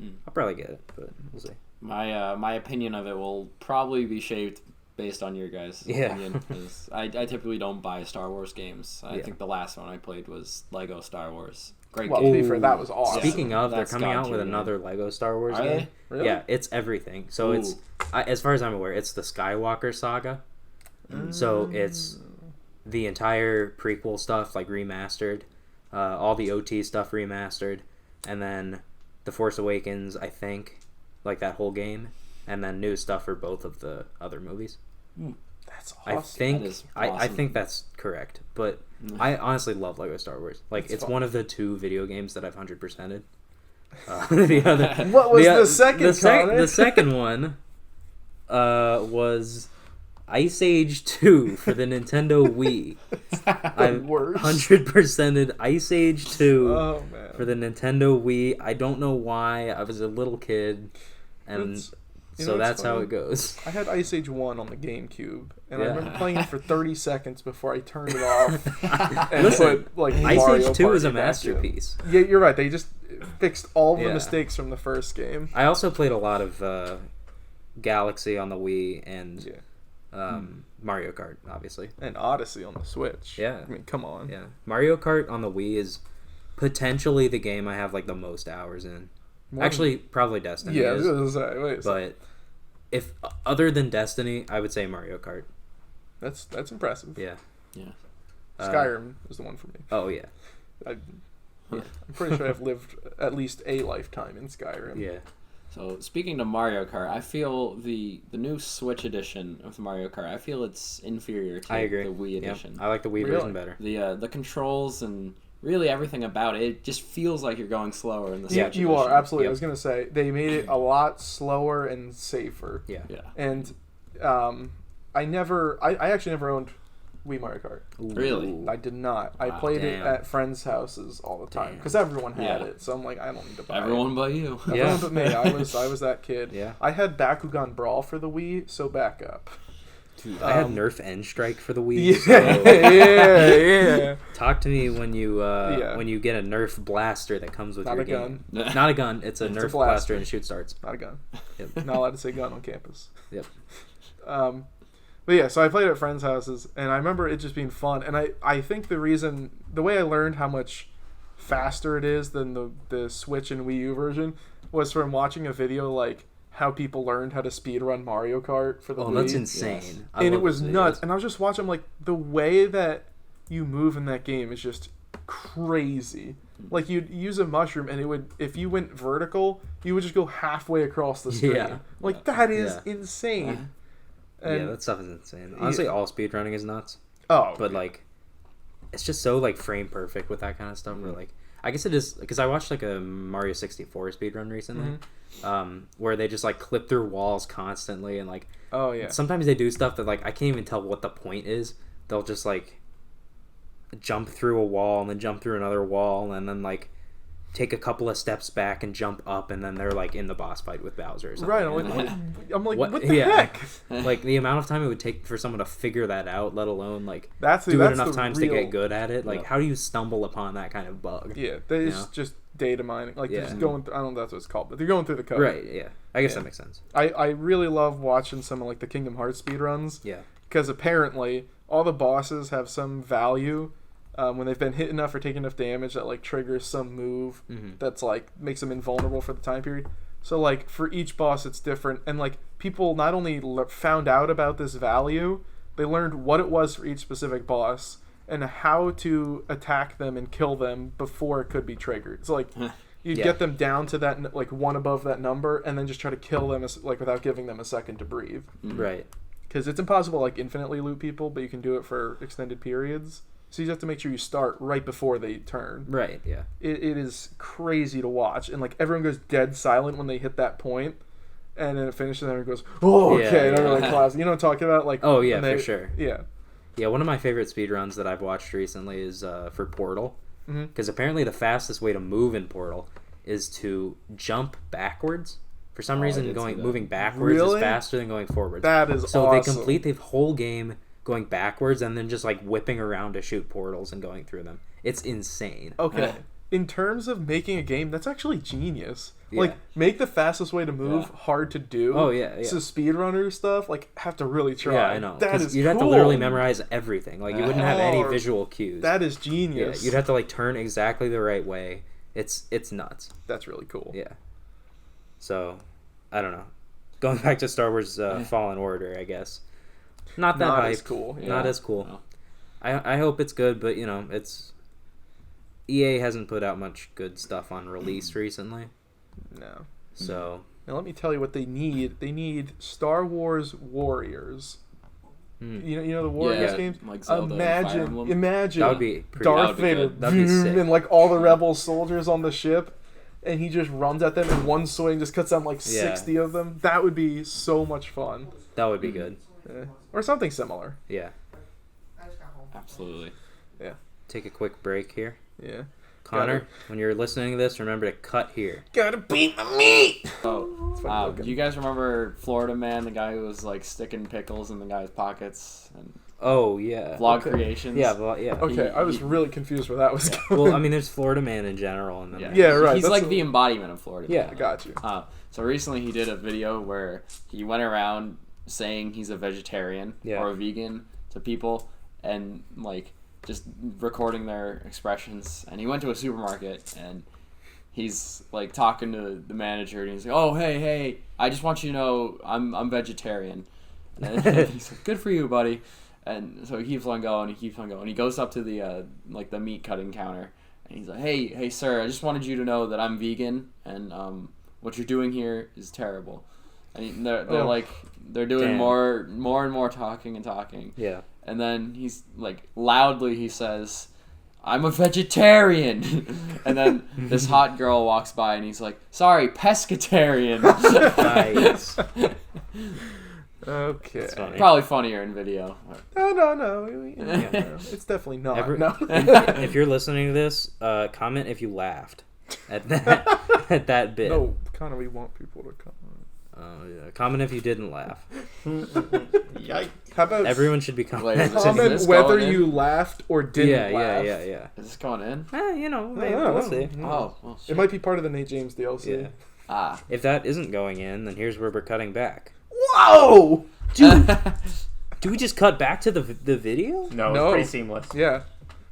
I'll probably get it, but we'll see. My opinion of it will probably be shaped based on your guys' opinion. Because I typically don't buy Star Wars games. I think the last one I played was Lego Star Wars. Great game. To be fair, that was awesome. Speaking of, they're coming out with another Lego Star Wars game. They? Really? Yeah, it's everything. So it's, as far as I'm aware, it's the Skywalker saga. So it's the entire prequel stuff, like, remastered. All the OT stuff remastered. And then The Force Awakens, I think, like that whole game. And then new stuff for both of the other movies. That's awesome. I think that's correct. But I honestly love Lego Star Wars. Like, it's one of the 2 video games that I've 100%ed. The other, what was the second? The second one was Ice Age 2 for the Nintendo Wii. I 100%ed Ice Age 2 for the Nintendo Wii. I don't know why. I was a little kid, and so that's how it goes. I had Ice Age 1 on the GameCube, and I remember playing it for 30 seconds before I turned it off. And put, like, Ice Mario Age 2 Party is a back masterpiece. in. Yeah, you're right. They just fixed all the mistakes from the first game. I also played a lot of Galaxy on the Wii and Mario Kart, obviously. And Odyssey on the Switch. Yeah. I mean, come on. Yeah. Mario Kart on the Wii is potentially the game I have, like, the most hours in. Actually, probably Destiny is. I was gonna say, wait a second. But if other than Destiny, I would say Mario Kart. That's impressive. Yeah. Yeah. Skyrim is the one for me. Oh, yeah. I'm pretty sure I've lived at least a lifetime in Skyrim. Yeah. So speaking of Mario Kart, I feel the new Switch edition of Mario Kart, I feel it's inferior to I agree. the Wii edition. I like the Wii version better. The controls and really everything about it, it just feels like you're going slower in the Switch edition. You are, absolutely. I was going to say, they made it a lot slower and safer. Yeah. And I actually never owned Wii Mario Kart. Really? I did not. I Wow, played it damn. at friends' houses all the time because everyone had it. So I'm like, I don't need to buy Everyone but you. it. Everyone but me. I was that kid. Yeah. I had Bakugan Brawl for the Wii, so back up. Dude, I had Nerf End Strike for the Wii. Yeah. Talk to me when you get a Nerf blaster that comes with Not your a game. gun. Not a gun. It's a Nerf blaster. blaster and shoot starts. Not a gun. Yep. Not allowed to say gun on campus. Yep. But yeah, so I played at friends' houses, and I remember it just being fun. And I think the way I learned how much faster it is than the Switch and Wii U version was from watching a video like how people learned how to speedrun Mario Kart for the Wii. Oh, that's insane. Yes. And it was nuts. And I was just watching, like, the way that you move in that game is just crazy. Like, you'd use a mushroom, and it would, if you went vertical, you would just go halfway across the screen. Yeah. Like, that is insane. And, that stuff is insane. Honestly, all speedrunning is nuts. Oh. But, like, it's just so, like, frame perfect with that kind of stuff. Where, like, I guess it is, because I watched, like, a Mario 64 speedrun recently. Where they just, like, clip through walls constantly. And, like, oh, yeah. sometimes they do stuff that, like, I can't even tell what the point is. They'll just, like, jump through a wall and then jump through another wall and then, like, take a couple of steps back and jump up, and then they're like in the boss fight with Bowser or something. Right, I'm like, what the heck? Like, the amount of time it would take for someone to figure that out, let alone like that's do it enough times to get good at it. Like, how do you stumble upon that kind of bug? Yeah, it's just data mining. Like, they're just going through, I don't know if that's what it's called, but they're going through the code. Right, yeah. I guess that makes sense. I really love watching some of, like, the Kingdom Hearts speedruns. Yeah. Because apparently all the bosses have some value when they've been hit enough or taken enough damage that, like, triggers some move that's, like, makes them invulnerable for the time period. So, like, for each boss it's different. And, like, people not only found out about this value, they learned what it was for each specific boss and how to attack them and kill them before it could be triggered. So, like, you get them down to that, like, one above that number, and then just try to kill them, like, without giving them a second to breathe. Right. Because it's impossible to, like, infinitely loot people, but you can do it for extended periods. So you just have to make sure you start right before they turn. Right, yeah. It is crazy to watch. And, like, everyone goes dead silent when they hit that point. And then it finishes and everyone goes, oh, okay. And everyone, like, claps. You know what I'm talking about? Like, oh, yeah, for sure. Yeah. Yeah, one of my favorite speedruns that I've watched recently is for Portal. Because apparently the fastest way to move in Portal is to jump backwards. For some reason, moving backwards is faster than going forwards. That is so awesome. They complete the whole game going backwards and then just, like, whipping around to shoot portals and going through them. It's insane. Okay. In terms of making a game, that's actually genius. Like, make the fastest way to move hard to do. Oh, yeah. So speedrunner stuff, like, have to really try. Yeah, I know. That is you'd have to literally memorize everything. Like, you wouldn't have any visual cues. That is genius. Yeah, you'd have to, like, turn exactly the right way. It's nuts. That's really cool. Yeah. So, I don't know. Going back to Star Wars Fallen Order, I guess. Not that hype. As cool. Yeah. Not as cool. No. I hope it's good, but, you know, it's... EA hasn't put out much good stuff on release recently. No. So... Now let me tell you what they need. They need Star Wars Warriors. You know the Warriors games? Like Zelda imagine that would be pretty, Darth Vader and, like, all the rebel soldiers on the ship, and he just runs at them in one swing, just cuts down, like, 60 of them. That would be so much fun. That would be good. Or something similar. Yeah. Absolutely. Yeah. Take a quick break here. Yeah. Connor, when you're listening to this, remember to cut here. Gotta beat the meat! Oh, do you guys remember Florida Man, the guy who was, like, sticking pickles in the guy's pockets? And oh, yeah. Vlog Creations? Yeah, yeah. Okay, I was really confused where that was going. Well, I mean, there's Florida Man in general. And then yeah, right. He's like the embodiment of Florida Man. Yeah, I got you. So recently he did a video where he went around saying he's a vegetarian or a vegan to people and, like, just recording their expressions. And he went to a supermarket and he's, like, talking to the manager and he's like, oh, hey, I just want you to know I'm vegetarian. And he's like, good for you, buddy. And so he keeps on going. He goes up to the the meat cutting counter and he's like, hey, sir, I just wanted you to know that I'm vegan and what you're doing here is terrible. And they're Oh. like, they're doing Damn. more and more talking. Yeah. And then he's like, loudly he says, I'm a vegetarian. And then this hot girl walks by and he's like, sorry, pescatarian. Nice. Okay. That's funny. Probably funnier in video. No. Yeah. It's definitely not. Every- No. If you're listening to this, comment if you laughed at that bit. No, kind of. We want people to comment. Yeah. Comment if you didn't laugh. Yikes. How about Everyone should be Wait, commenting. is comment this whether going in? you laughed or didn't laugh? Yeah. Is this going in? Maybe know. we'll see. Oh, well, It shit. might be part of the Nate James DLC. Yeah. Ah. If that isn't going in, then here's where we're cutting back. Whoa! Do we just cut back to the video? No, No. it's pretty seamless. Yeah.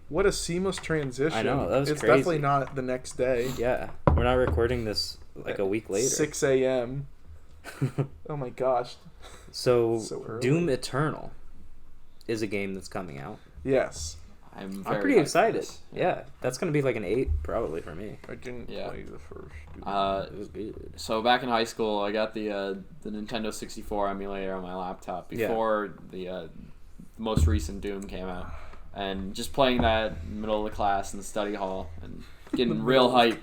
What a seamless transition. I know, that was It's crazy. definitely not the next day. Yeah. We're not recording this like a week later. 6 a.m. Oh my gosh. So So early. Doom Eternal is a game that's coming out. Yes. I'm I'm very pretty hyped for excited. this. Yeah, that's gonna be like an 8 probably for me. I didn't Yeah. play the first. It was good. So back in high school, I got the Nintendo 64 emulator on my laptop before the most recent Doom came out, and just playing that in the middle of the class in the study hall and getting real hype.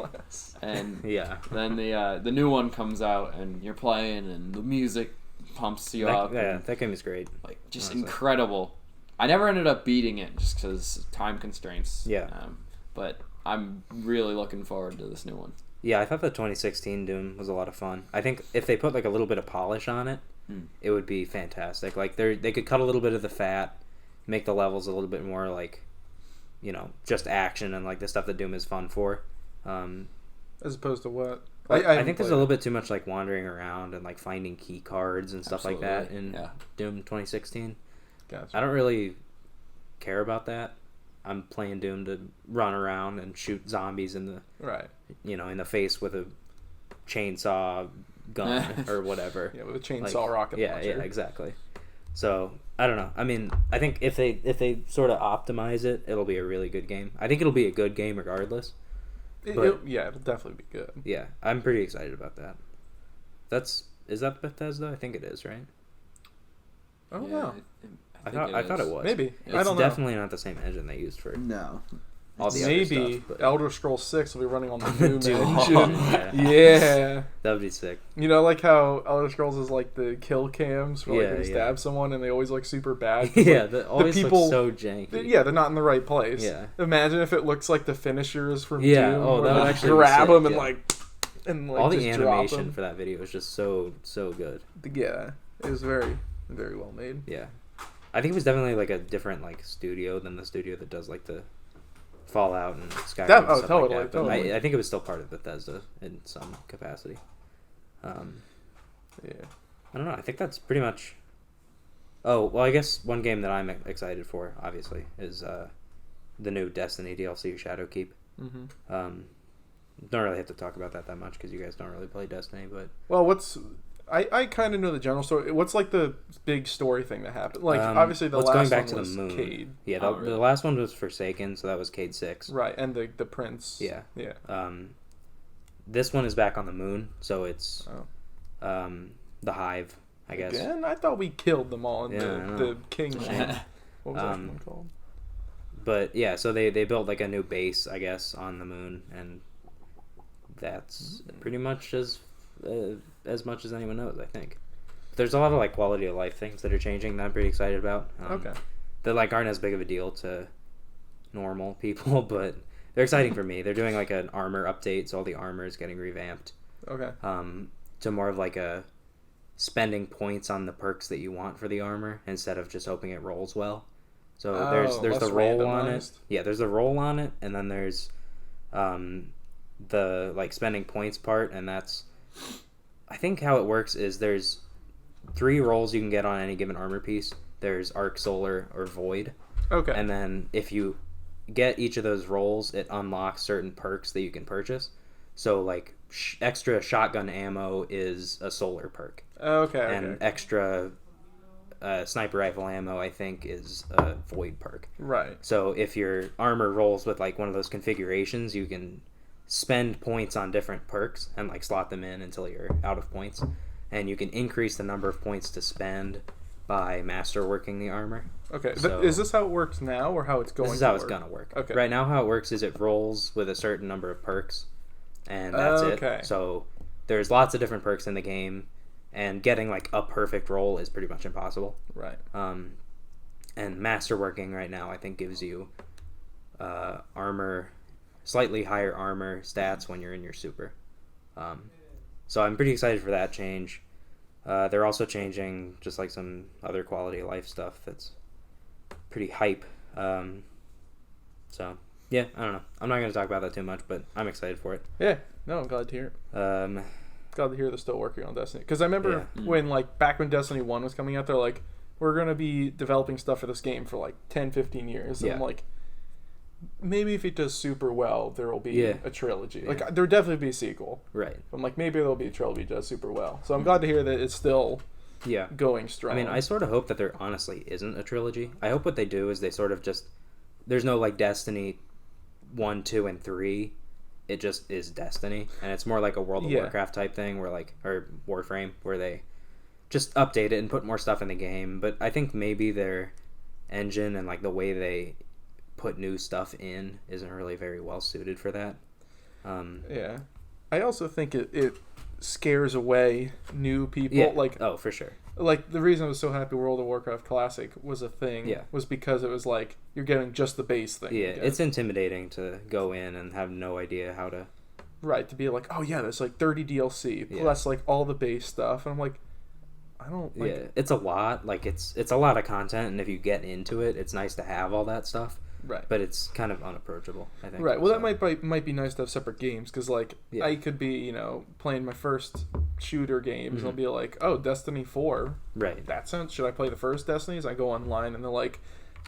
And Yeah. then the new one comes out and you're playing and the music pumps you up. And, That game is great. like just honestly. incredible. I never ended up beating it just because time constraints. Yeah. But I'm really looking forward to this new one. Yeah, I thought the 2016 Doom was a lot of fun. I think if they put like a little bit of polish on it, it would be fantastic. Like they could cut a little bit of the fat, make the levels a little bit more like, just action and like the stuff that Doom is fun for. As opposed to what? I think there's a little bit too much like wandering around and like finding key cards and stuff like that in Absolutely, yeah. Doom 2016. Gotcha. I don't really care about that. I'm playing Doom to run around and shoot zombies in the Right. in the face with a chainsaw gun or whatever. Yeah, with a chainsaw rocket Yeah, launcher. yeah, exactly. So I don't know. I mean, I think if they sort of optimize it, it'll be a really good game. I think it'll be a good game regardless. But- It'll definitely be good. Yeah, I'm pretty excited about that. Is that Bethesda? I think it is, right? I don't Yeah, know. I thought it was. Maybe. It's I don't know. definitely not the same engine they used for No. all the other Maybe stuff. But Elder Scrolls 6 will be running on the Doom Doom. engine. Yeah. Yeah. That would be sick. You know, like how Elder Scrolls is like the kill cams for like Yeah, when you yeah. stab someone and they always look super bad. 'cause, Yeah, like, that always people- looks so janky. yeah, they're not in the right place. Yeah. Imagine if it looks like the finishers from Yeah, Doom. oh, where that would they actually be grab sick, them and yeah. like All the just drop animation 'em. for that video is just so good. Yeah, it was very, very well made. Yeah, I think it was definitely like a different like studio than the studio that does like the Fallout and Skyrim. That- and oh, stuff totally, like that. But totally. I think it was still part of Bethesda in some capacity. Yeah. I don't know. I think that's pretty much. Oh well, I guess one game that I'm excited for, obviously, is the new Destiny DLC, Shadowkeep. Mm-hmm. Don't really have to talk about that much because you guys don't really play Destiny, but Well, I kind of know the general story. What's like the big story thing that happened? Like obviously the let's last going back one to the was moon. Cade, Yeah, Oh, really? the last one was Forsaken, so that was Cade 6. right? And the prince. Yeah. Yeah. This one is back on the moon, so it's Oh. the Hive, I guess. Again, I thought we killed them all in Yeah, I know. the king. What was that one called? But yeah, so they built like a new base, I guess, on the moon, and that's pretty much as much as anyone knows, I think. There's a lot of like quality of life things that are changing that I'm pretty excited about. Okay. That like aren't as big of a deal to normal people, but they're exciting for me. They're doing like an armor update, so all the armor is getting revamped. Okay. To more of like a spending points on the perks that you want for the armor instead of just hoping it rolls well. So there's less the roll on it. randomized. Yeah, there's the roll on it, and then there's the like spending points part, and that's I think how it works is there's 3 rolls you can get on any given armor piece. There's Arc, Solar, or Void. Okay. And then if you get each of those rolls, it unlocks certain perks that you can purchase. So like extra shotgun ammo is a solar perk, Okay. and extra sniper rifle ammo I think is a void perk. Right. So if your armor rolls with like one of those configurations, you can spend points on different perks and like slot them in until you're out of points, and you can increase the number of points to spend by masterworking the armor. Okay, So- is this how it works now, or how it's going? This is to how work? it's gonna work. Okay. Right now, how it works is it rolls with a certain number of perks, and that's Okay. it. So there's lots of different perks in the game, and getting like a perfect roll is pretty much impossible. Right. And masterworking right now, I think, gives you slightly higher armor stats when you're in your super. So I'm pretty excited for that change. They're also changing just like some other quality of life stuff that's pretty hype. So yeah, I don't know. I'm not going to talk about that too much, but I'm excited for it. Yeah. No, I'm glad to hear it. Glad to hear they're still working on Destiny. Because I remember when, like, back when Destiny 1 was coming out, they're like, we're going to be developing stuff for this game for, like, 10, 15 years. And I'm like, maybe if it does super well, there will be a trilogy. Yeah. Like, there would definitely be a sequel. Right. I'm like, maybe there'll be a trilogy that does super well. So I'm glad to hear that it's still going strong. I mean, I sort of hope that there honestly isn't a trilogy. I hope what they do is they sort of just... There's no, like, Destiny 1, 2, and 3. It just is Destiny, and it's more like a World of Warcraft type thing, where like, or Warframe, where they just update it and put more stuff in the game. But I think maybe their engine and like the way they put new stuff in isn't really very well suited for that. Yeah, I also think it scares away new people. Yeah. Like, oh, for sure. Like, the reason I was so happy World of Warcraft Classic was a thing was because it was like, you're getting just the base thing. Yeah, again. it's intimidating to go in and have no idea how to... Right, to be like, oh yeah, there's like 30 DLC, plus like all the base stuff. And I'm like, I don't like... Yeah, it's a lot. Like, it's a lot of content, and if you get into it, it's nice to have all that stuff. Right. But it's kind of unapproachable, I think. Right, well, so. that might be nice to have separate games, because like, I could be, you know, playing my first shooter games, and I'll be like, oh, Destiny 4. Right. That sounds... Should I play the first Destinies? I go online, and they're like,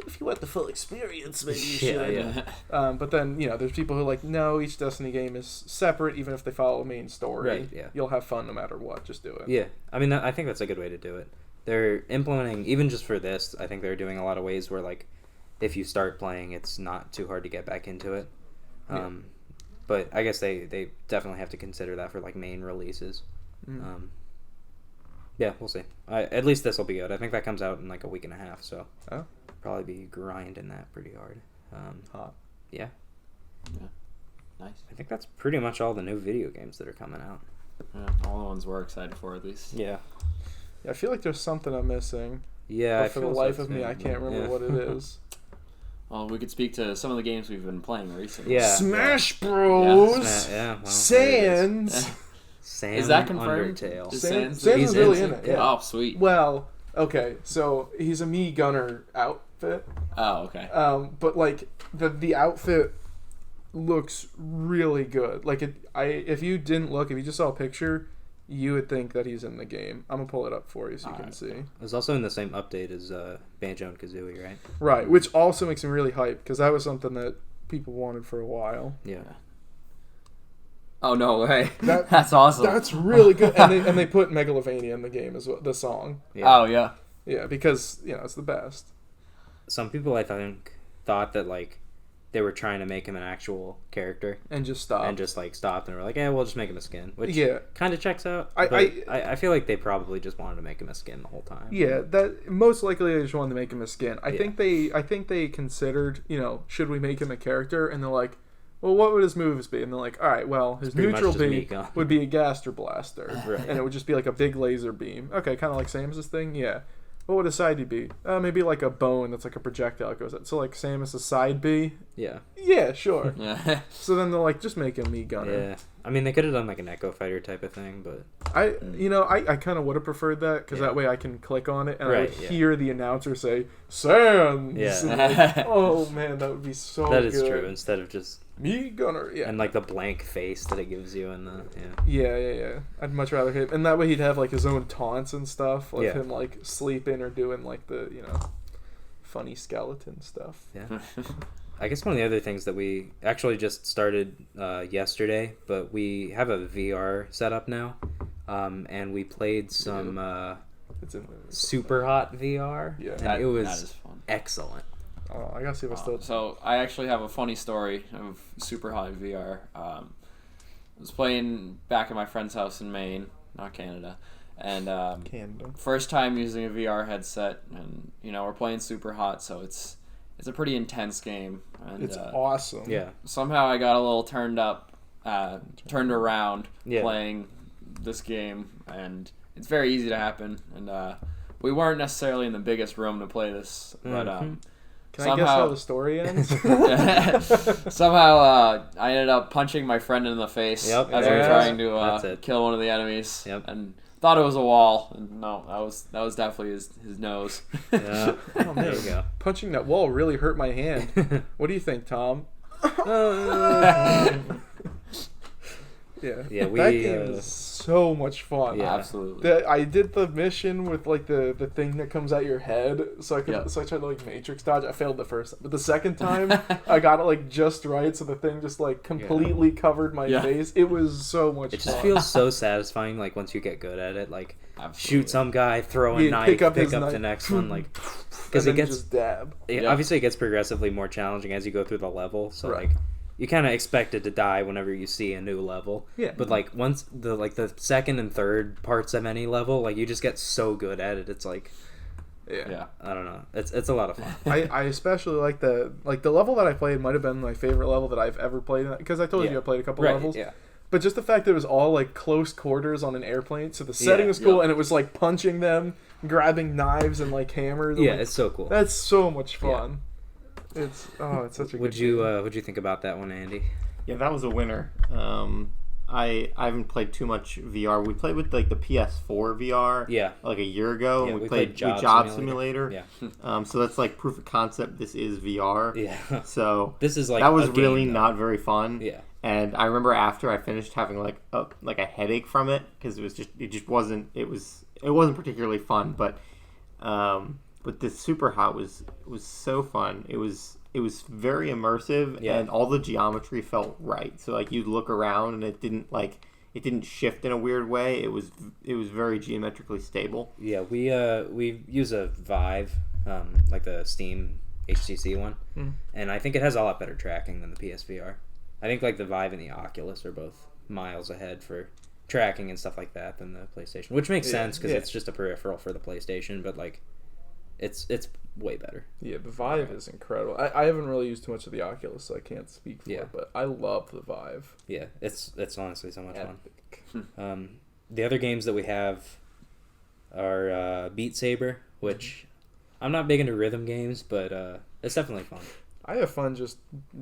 if you want the full experience, maybe you should. Yeah. But then, you know, there's people who are like, no, each Destiny game is separate, even if they follow a main story. Right, yeah. You'll have fun no matter what. Just do it. Yeah. I mean, I think that's a good way to do it. They're implementing, even just for this, I think they're doing a lot of ways where, like, if you start playing, it's not too hard to get back into it. But I guess they definitely have to consider that for, like, main releases. Yeah, we'll see. At least this will be good. I think that comes out in, like, a week and a half, so... Oh. Probably be grinding that pretty hard. Hot. Yeah. Nice. I think that's pretty much all the new video games that are coming out. Yeah, all the ones we're excited for, at least. Yeah. Yeah, I feel like there's something I'm missing. Yeah, But for the life of me, I can't remember what it is. Well, we could speak to some of the games we've been playing recently. Yeah. Smash Bros. Yeah, well, Sans. Sam Is that confirmed? Undertale. Is Sans Sans- is really in it. Yeah. Oh, sweet. Well, okay, so he's a Me Gunner outfit. Oh, okay. But like the outfit looks really good. Like if you didn't look, if you just saw a picture, you would think that he's in the game. I'm gonna pull it up for you so you can see. It was also in the same update as Banjo and Kazooie, right? Right, which also makes me really hyped because that was something that people wanted for a while. Yeah. Oh, no way. That- That's awesome. That's really good, and they put Megalovania in the game as well. The song, Yeah. Oh, yeah. yeah, because you know it's the best. Some people, I think, thought that, like, they were trying to make him an actual character And just stop. and just, like, stopped and were like, we'll just make him a skin. Which Yeah. kind of checks out. I feel like they probably just wanted to make him a skin the whole time. Yeah, that most likely they just wanted to make him a skin. I Yeah. think they considered, you know, should we make him a character? And they're like, well, what would his moves be? And they're like, all right, well, his pretty much neutral just B Mika. would be a Gaster Blaster, Right. and it would just be like a big laser beam. Okay, kind of like Samus's thing. Yeah. What would a side B be? Maybe like a bone that's like a projectile goes out. So like Samus's side B. Yeah. Yeah, sure. Yeah. So then they're like, just make him Me Gunner. Yeah. I mean, they could have done, like, an Echo Fighter type of thing, but... I kind of would have preferred that because that way I can click on it and I would Right, yeah. hear the announcer say Sans. Yeah. And like, oh man, that would be so That good. is true, instead of just... Me Gunner, yeah. And, like, the blank face that it gives you and the... Yeah. I'd much rather him, and that way he'd have like his own taunts and stuff, like Yeah. him like sleeping or doing like the funny skeleton stuff. Yeah. I guess one of the other things that we actually just started yesterday, but we have a VR setup now, and we played some It's in Super Hot VR, Yeah. and it was that is fun. excellent. Oh, I gotta see if I still. So I actually have a funny story of Super Hot VR. was playing back at my friend's house in Maine, not Canada, and Canada. first time using a VR headset, and we're playing super hot, so it's a pretty intense game. And, It's awesome. Yeah. somehow I got a little turned around Yeah. playing this game, and it's very easy to happen. And we weren't necessarily in the biggest room to play this, but Can I guess how the story ends? somehow I ended up punching my friend in the face Yep. as we were Yeah. trying That's to it. kill one of the enemies. Yep. And thought it was a wall. And no, that was definitely his nose. Yeah. Oh, There man. we go. Punching that wall really hurt my hand. What do you think, Tom? Yeah. Yeah, that game is so much fun. Yeah. Absolutely. I did the mission with like the thing that comes out your head, so I tried to like matrix dodge. I failed the first time, but the second time I got it like just right, so the thing just like completely covered my face. It was so much It fun. just feels so satisfying, like once you get good at it. Like Absolutely. shoot some guy, throw a Yeah, knife, pick up pick his up knife. the next one, like and because then it gets just dab. obviously it gets progressively more challenging as you go through the level. So Right. like you kind of expect it to die whenever you see a new level. Yeah. But like once the second and third parts of any level, like you just get so good at it. It's like Yeah. I don't know. It's a lot of fun. I especially like the level that I played might have been my favorite level that I've ever played, because I told you I played a couple levels. Yeah. But just the fact that it was all like close quarters on an airplane, so the setting was cool, and it was like punching them, grabbing knives and like hammers. And, Yeah, like, it's so cool. that's so much fun. It's such a good What'd you think about that one, Andy? Yeah, that was a winner. I haven't played too much VR. We played with like the PS4 VR. Yeah. Like a year ago. Yeah, and we we played played Job Simulator. Simulator. Yeah. So that's like proof of concept. This is VR. Yeah. So This is like that was a game, really though. not very fun. Yeah. And I remember after I finished having like a headache from it, because it wasn't particularly fun. But this Super Hot was so fun. It was very immersive, Yeah. and all the geometry felt right. So like you'd look around and it didn't shift in a weird way. It was very geometrically stable. Yeah, we use a Vive, like the Steam HTC one, and I think it has a lot better tracking than the PSVR. I think like the Vive and the Oculus are both miles ahead for tracking and stuff like that than the PlayStation, which makes sense because it's just a peripheral for the PlayStation, but like it's way better. Yeah, the Vive is incredible. I haven't really used too much of the Oculus, so I can't speak for it, but I love the Vive. Yeah, it's honestly so much Epic. fun. The other games that we have are Beat Saber, which I'm not big into rhythm games, but it's definitely fun. I have fun just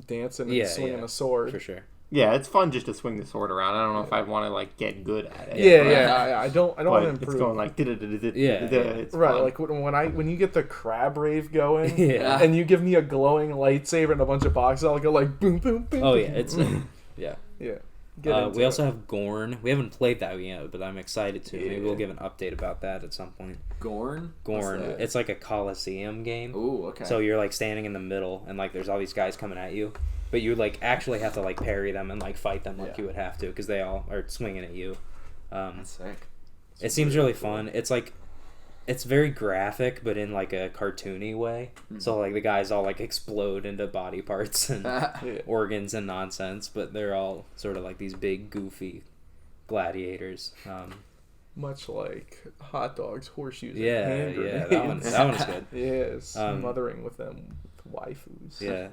dancing and swinging a sword. For sure. Yeah, it's fun just to swing the sword around. I don't know if I'd want to like get good at it. I don't want to improve. It's going like it's right, fun. like when you get the crab rave going, Yeah. and you give me a glowing lightsaber and a bunch of boxes, I'll go like boom, boom, boom. Oh boom. yeah, it's yeah. Yeah. We also have Gorn. We haven't played that yet, but I'm excited to. Maybe we'll give an update about that at some point. Gorn? Gorn. It's like a Coliseum game. Ooh, okay. So you're like standing in the middle, and like there's all these guys coming at you, but you like actually have to like parry them and like fight them like you would have to, because they all are swinging at you. That's sick. It seems really fun. It's like it's very graphic, but in like a cartoony way. So like the guys all like explode into body parts and organs and nonsense, but they're all sort of like these big goofy gladiators. much like hot dogs, horseshoes, and Yeah, hand that one's good. Yes, mothering with them waifus. Yeah.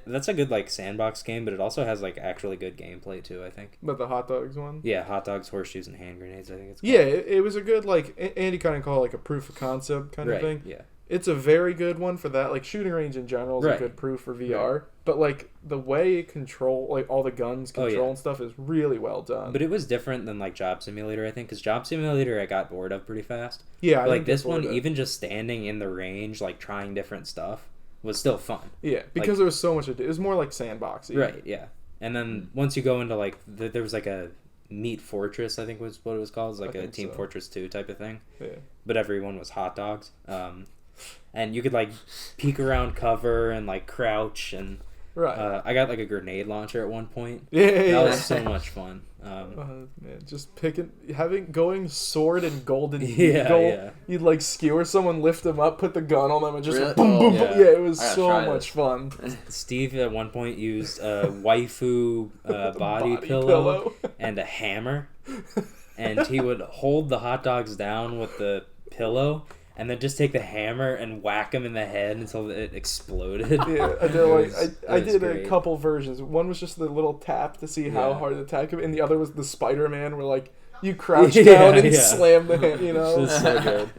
That's a good like sandbox game, but it also has like actually good gameplay too, I think. But the hot dogs one? Yeah, hot dogs, horseshoes, and hand grenades, I think it's called. Yeah, it was a good, like, Andy kind of called it like a proof of concept kind of thing. Yeah. It's a very good one for that. Like, shooting range in general is a good proof for VR. But, like, the way it control, like, all the guns control and stuff is really well done. But it was different than, like, Job Simulator, I think, because Job Simulator I got bored of pretty fast. Yeah, but, like, this one, even just standing in the range, like, trying different stuff, was still fun. Yeah, because there was so much to do. It was more like sandboxy. Right, yeah. And then once you go into, like, there was, like, a Meat Fortress, I think was what it was called. It was, like, a Team Fortress 2 type of thing. Yeah. But everyone was hot dogs. And you could, like, peek around cover and, like, crouch and Right. I got like a grenade launcher at one point. Yeah. That was so much fun. Man, just going sword and golden Yeah, eagle. yeah. You'd like skewer someone, lift them up, put the gun on them, and just Really? boom, boom, Yeah. boom. Yeah, it was I gotta so try much this. fun. Steve at one point used a waifu body pillow pillow. and a hammer, and he would hold the hot dogs down with the pillow and then just take the hammer and whack him in the head until it exploded. Yeah, I did, I was did great. a couple versions. One was just the little tap to see how Yeah. hard to attack him, and the other was the Spider-Man where like you crouch Yeah, down and yeah. slam the hand. You It know, was so good.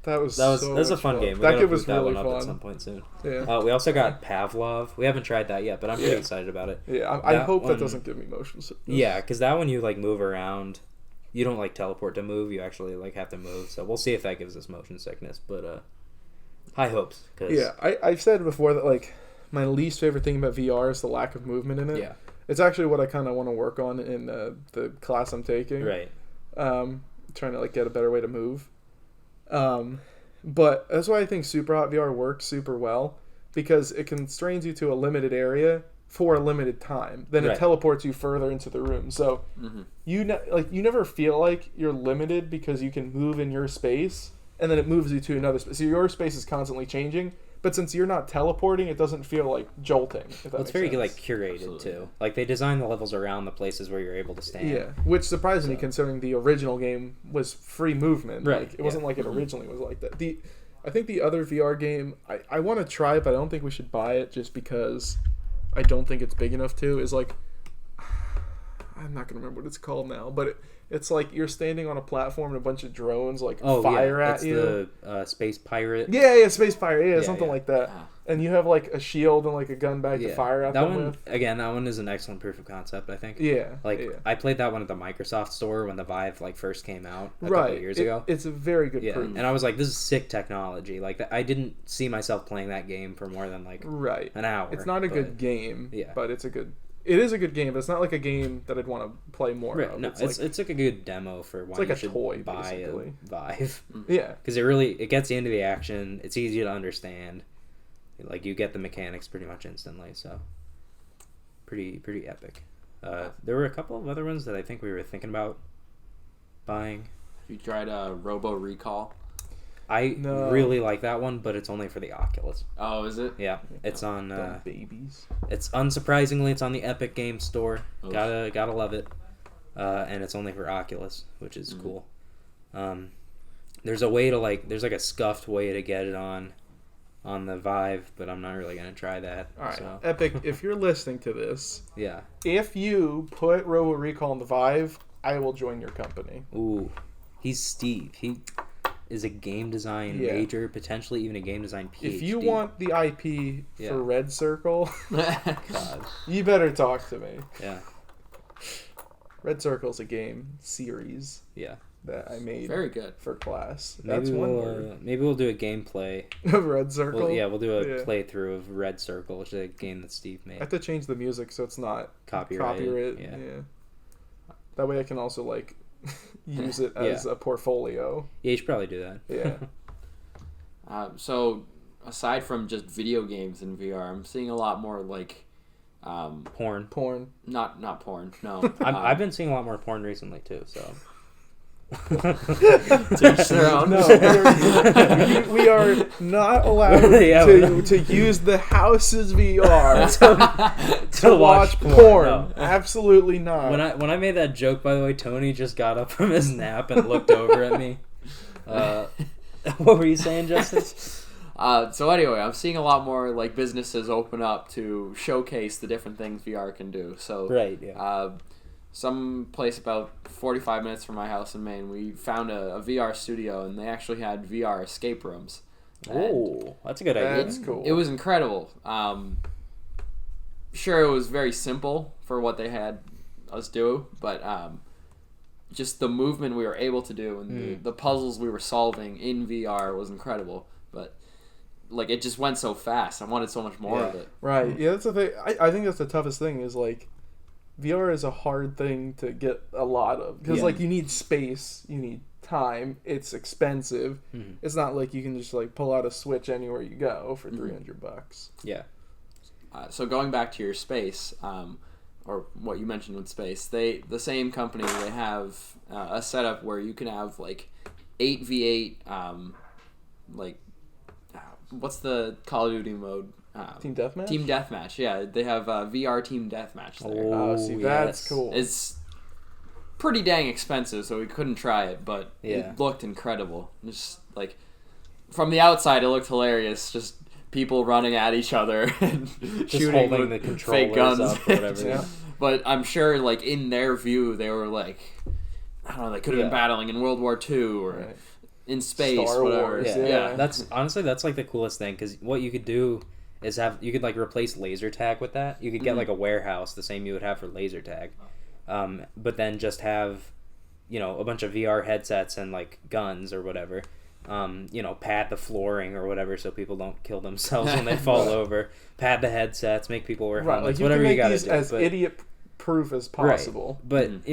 that was That was a much fun game. We That gotta game boot was that really one up at fun. some point soon. Yeah, We also got Pavlov. We haven't tried that yet, but I'm pretty Yeah. excited about it. yeah. I that hope one- that doesn't give me motion sickness. Yeah, because that one you like move around. You don't like teleport to move. You actually like have to move. So we'll see if that gives us motion sickness. But high hopes. Cause, Yeah, I've said before that like my least favorite thing about VR is the lack of movement in it. Yeah. It's actually what I kind of want to work on in the class I'm taking. Right. Trying to like get a better way to move. But that's why I think Super Hot VR works super well, because it constrains you to a limited area for a limited time. Then it Right. teleports you further into the room. So you never feel like you're limited because you can move in your space, and then it moves you to another space. So your space is constantly changing. But since you're not teleporting, it doesn't feel like jolting. If that Well, it's makes very sense. like curated Absolutely. too. Like they design the levels around the places where you're able to stand. Yeah, which surprised me So- considering the original game was free movement. Right, Like, it wasn't yeah. like it originally was like that. I think the other VR game I want to try it, but I don't think we should buy it just because I don't think it's big enough to. Is like I'm not gonna remember what it's called now, but it's like you're standing on a platform and a bunch of drones like fire at it's you. the space pirate. Yeah, Space Pirate. Yeah, Yeah, something yeah. like that. Ah. And you have like a shield and like a gun bag to Yeah. fire at that them one with. again. That one is an excellent proof of concept. I think. Yeah, Like yeah. I played that one at the Microsoft store when the Vive like first came out a right couple of years ago. It's a very good Yeah, proof. and I was like, "This is sick technology." Like, I didn't see myself playing that game for more than like Right. an hour. It's not a but- good game, Yeah. but it is a good game, but it's not like a game that I'd want to play more Right, of. no, it's like a good demo for why like you a should toy, buy basically. a Vive, yeah, because it gets you into the action. It's easy to understand. Like you get the mechanics pretty much instantly, so pretty epic. There were a couple of other ones that I think we were thinking about buying. You tried Robo Recall. I No. really like that one, but it's only for the Oculus. Oh, is it? Yeah, it's on. dumb babies. It's unsurprisingly, it's on the Epic Games Store. Oof. Gotta love it. And it's only for Oculus, which is cool. There's a way to there's like a scuffed way to get it on the Vive, but I'm not really gonna try that. All right, So Epic. If you're listening to this, yeah. if you put Robo Recall on the Vive, I will join your company. Ooh, he's Steve. He is a game design Yeah. major, potentially even a game design PhD. If you want the IP Yeah. for Red Circle, God, you better talk to me. yeah, Red Circle's a game series yeah. that I made Very good. for class. Maybe That's one we'll word. maybe we'll do a gameplay. Of Red Circle. We'll do a Yeah. playthrough of Red Circle, which is a game that Steve made. I have to change the music so it's not Copyrighted, Yeah. yeah. That way I can also use it as a portfolio. Yeah, you should probably do that. Yeah. So, aside from just video games in VR, I'm seeing a lot more Porn. Porn. not porn. No, I've been seeing a lot more porn recently too. So. to each their own. No, we are not allowed Yeah, to use the house's VR to watch porn. No. Absolutely not. When I made that joke, by the way, Tony just got up from his nap and looked over at me. What were you saying, Justin? So anyway, I'm seeing a lot more businesses open up to showcase the different things VR can do. So Right. Yeah. some place about 45 minutes from my house in Maine, we found a VR studio, and they actually had VR escape rooms. And Oh, that's a good idea. That's cool. it was incredible. Sure, it was very simple for what they had us do, but just the movement we were able to do and the puzzles we were solving in VR was incredible. But it just went so fast. I wanted so much more of it. Right. Yeah, that's the thing. I think that's the toughest thing is VR is a hard thing to get a lot of because Yeah. you need space, you need time, it's expensive. It's not like you can just pull out a Switch anywhere you go for $300. Yeah. So going back to your space, or what you mentioned with space, the same company, they have a setup where you can have like 8v8, what's the Call of Duty mode? Team Deathmatch? Team Deathmatch, yeah. They have VR Team Deathmatch there. Oh, see, that's cool. It's pretty dang expensive, so we couldn't try it, but Yeah. it looked incredible. Just like from the outside, it looked hilarious. Just people running at each other and Just shooting holding with the fake controllers guns. up or whatever. Yeah. But I'm sure, like in their view, they were like, I don't know, they could have been battling in World War II or Right. in space, Star whatever. Wars, Yeah. yeah. That's honestly like the coolest thing, because what you could do is you could like replace laser tag with that. You could get like a warehouse, the same you would have for laser tag, but then just have, a bunch of VR headsets and like guns or whatever. Pad the flooring or whatever so people don't kill themselves when they fall over. Pad the headsets, make people wear helmets, Like whatever you can gotta make these do. as idiot-proof as possible. Right. But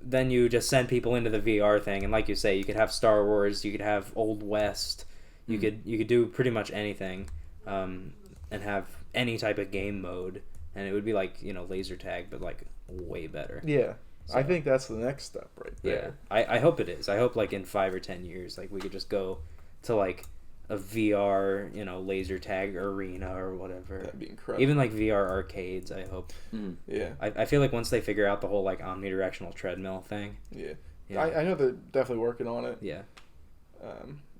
then you just send people into the VR thing, and like you say, you could have Star Wars, you could have Old West, you could do pretty much anything, and have any type of game mode, and it would be like laser tag, but like way better. Yeah. So, I think that's the next step right there. Yeah, I hope it is. I hope like in 5 or 10 years, like we could just go to like a VR, laser tag arena or whatever. That'd be incredible. Even like VR arcades, I hope. Yeah. I feel like once they figure out the whole like omnidirectional treadmill thing. Yeah. Yeah. I know they're definitely working on it. Yeah.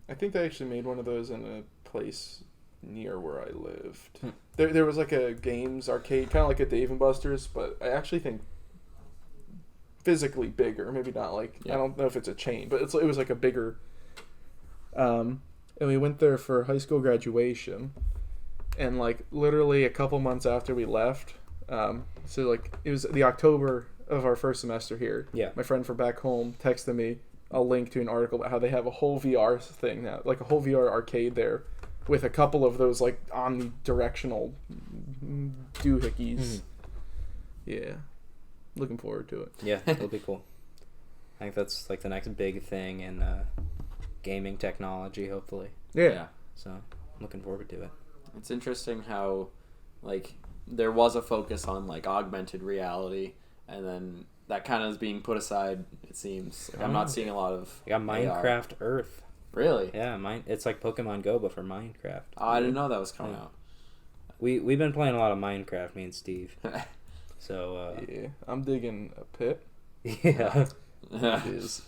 I think they actually made one of those in a place near where I lived. There was like a games arcade, kind of like a Dave & Buster's, but I actually think physically bigger. Maybe not like, I don't know if it's a chain, but it was like a bigger. And we went there for high school graduation, and like literally a couple months after we left, so like it was the October of our first semester here. Yeah. My friend from back home texted me a link to an article about how they have a whole VR thing now, like a whole VR arcade there, with a couple of those like omnidirectional doohickeys. Yeah, looking forward to it. Yeah, it'll be cool. I think that's like the next big thing in gaming technology, hopefully. Yeah. So, looking forward to it. It's interesting how, like, there was a focus on, like, augmented reality, and then that kind of is being put aside, it seems. Like, I'm not seeing a lot of I got Minecraft Earth. Really? Yeah, it's like Pokemon Go, but for Minecraft. Oh, I didn't know that was coming out. We've been playing a lot of Minecraft, me and Steve. So, Yeah, I'm digging a pit. yeah. It is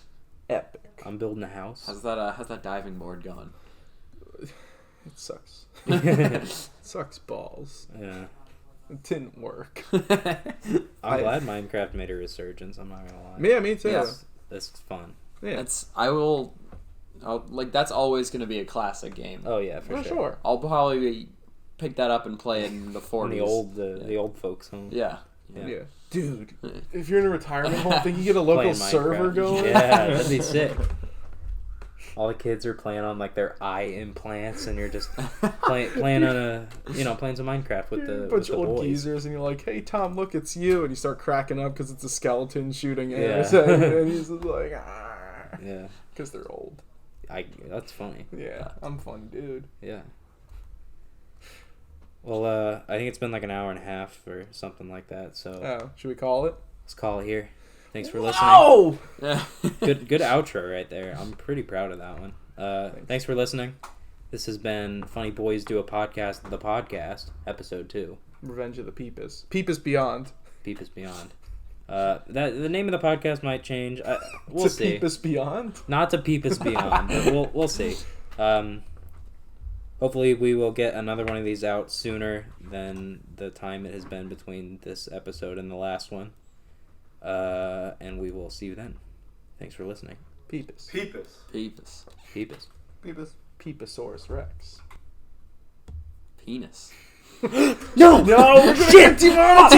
epic. I'm building a house. How's that diving board going? It sucks. It sucks balls. Yeah. It didn't work. I'm glad Minecraft made a resurgence, I'm not gonna lie. Yeah, me too. Yes. It's fun. Yeah. That's always going to be a classic game. Oh yeah, for sure. I'll probably pick that up and play it in the 40s. The old folks home. Yeah. Yeah. Dude, if you're in a retirement home, think you get a local Playing server Minecraft. going? Yeah, that'd be sick. All the kids are playing on like their eye implants, and you're just playing on playing some Minecraft with the bunch with of the old boys. geezers, and you're like, "Hey Tom, look, it's you!" And you start cracking up because it's a skeleton shooting arrows Yeah. at you, and he's just like, "Ah," Yeah, because they're old. that's funny. Yeah, I'm fun, dude. Yeah. Well, I think it's been like an hour and a half or something like that. So Oh, should we call it? let's call it here. Thanks for listening. Oh, Yeah. Good outro right there. I'm pretty proud of that one. Thanks for listening. This has been Funny Boys Do a Podcast, the podcast, episode 2. Revenge of the Peepus. Peepus Beyond. Peepus Beyond. The name of the podcast might change. We'll to see. Peepus Beyond. Not to Peepus Beyond, but we'll see. Hopefully we will get another one of these out sooner than the time it has been between this episode and the last one. And we will see you then. Thanks for listening. Peepus. Peepus. Peepus. Peeposaurus Rex. Penis. No! Shit! Demonetized!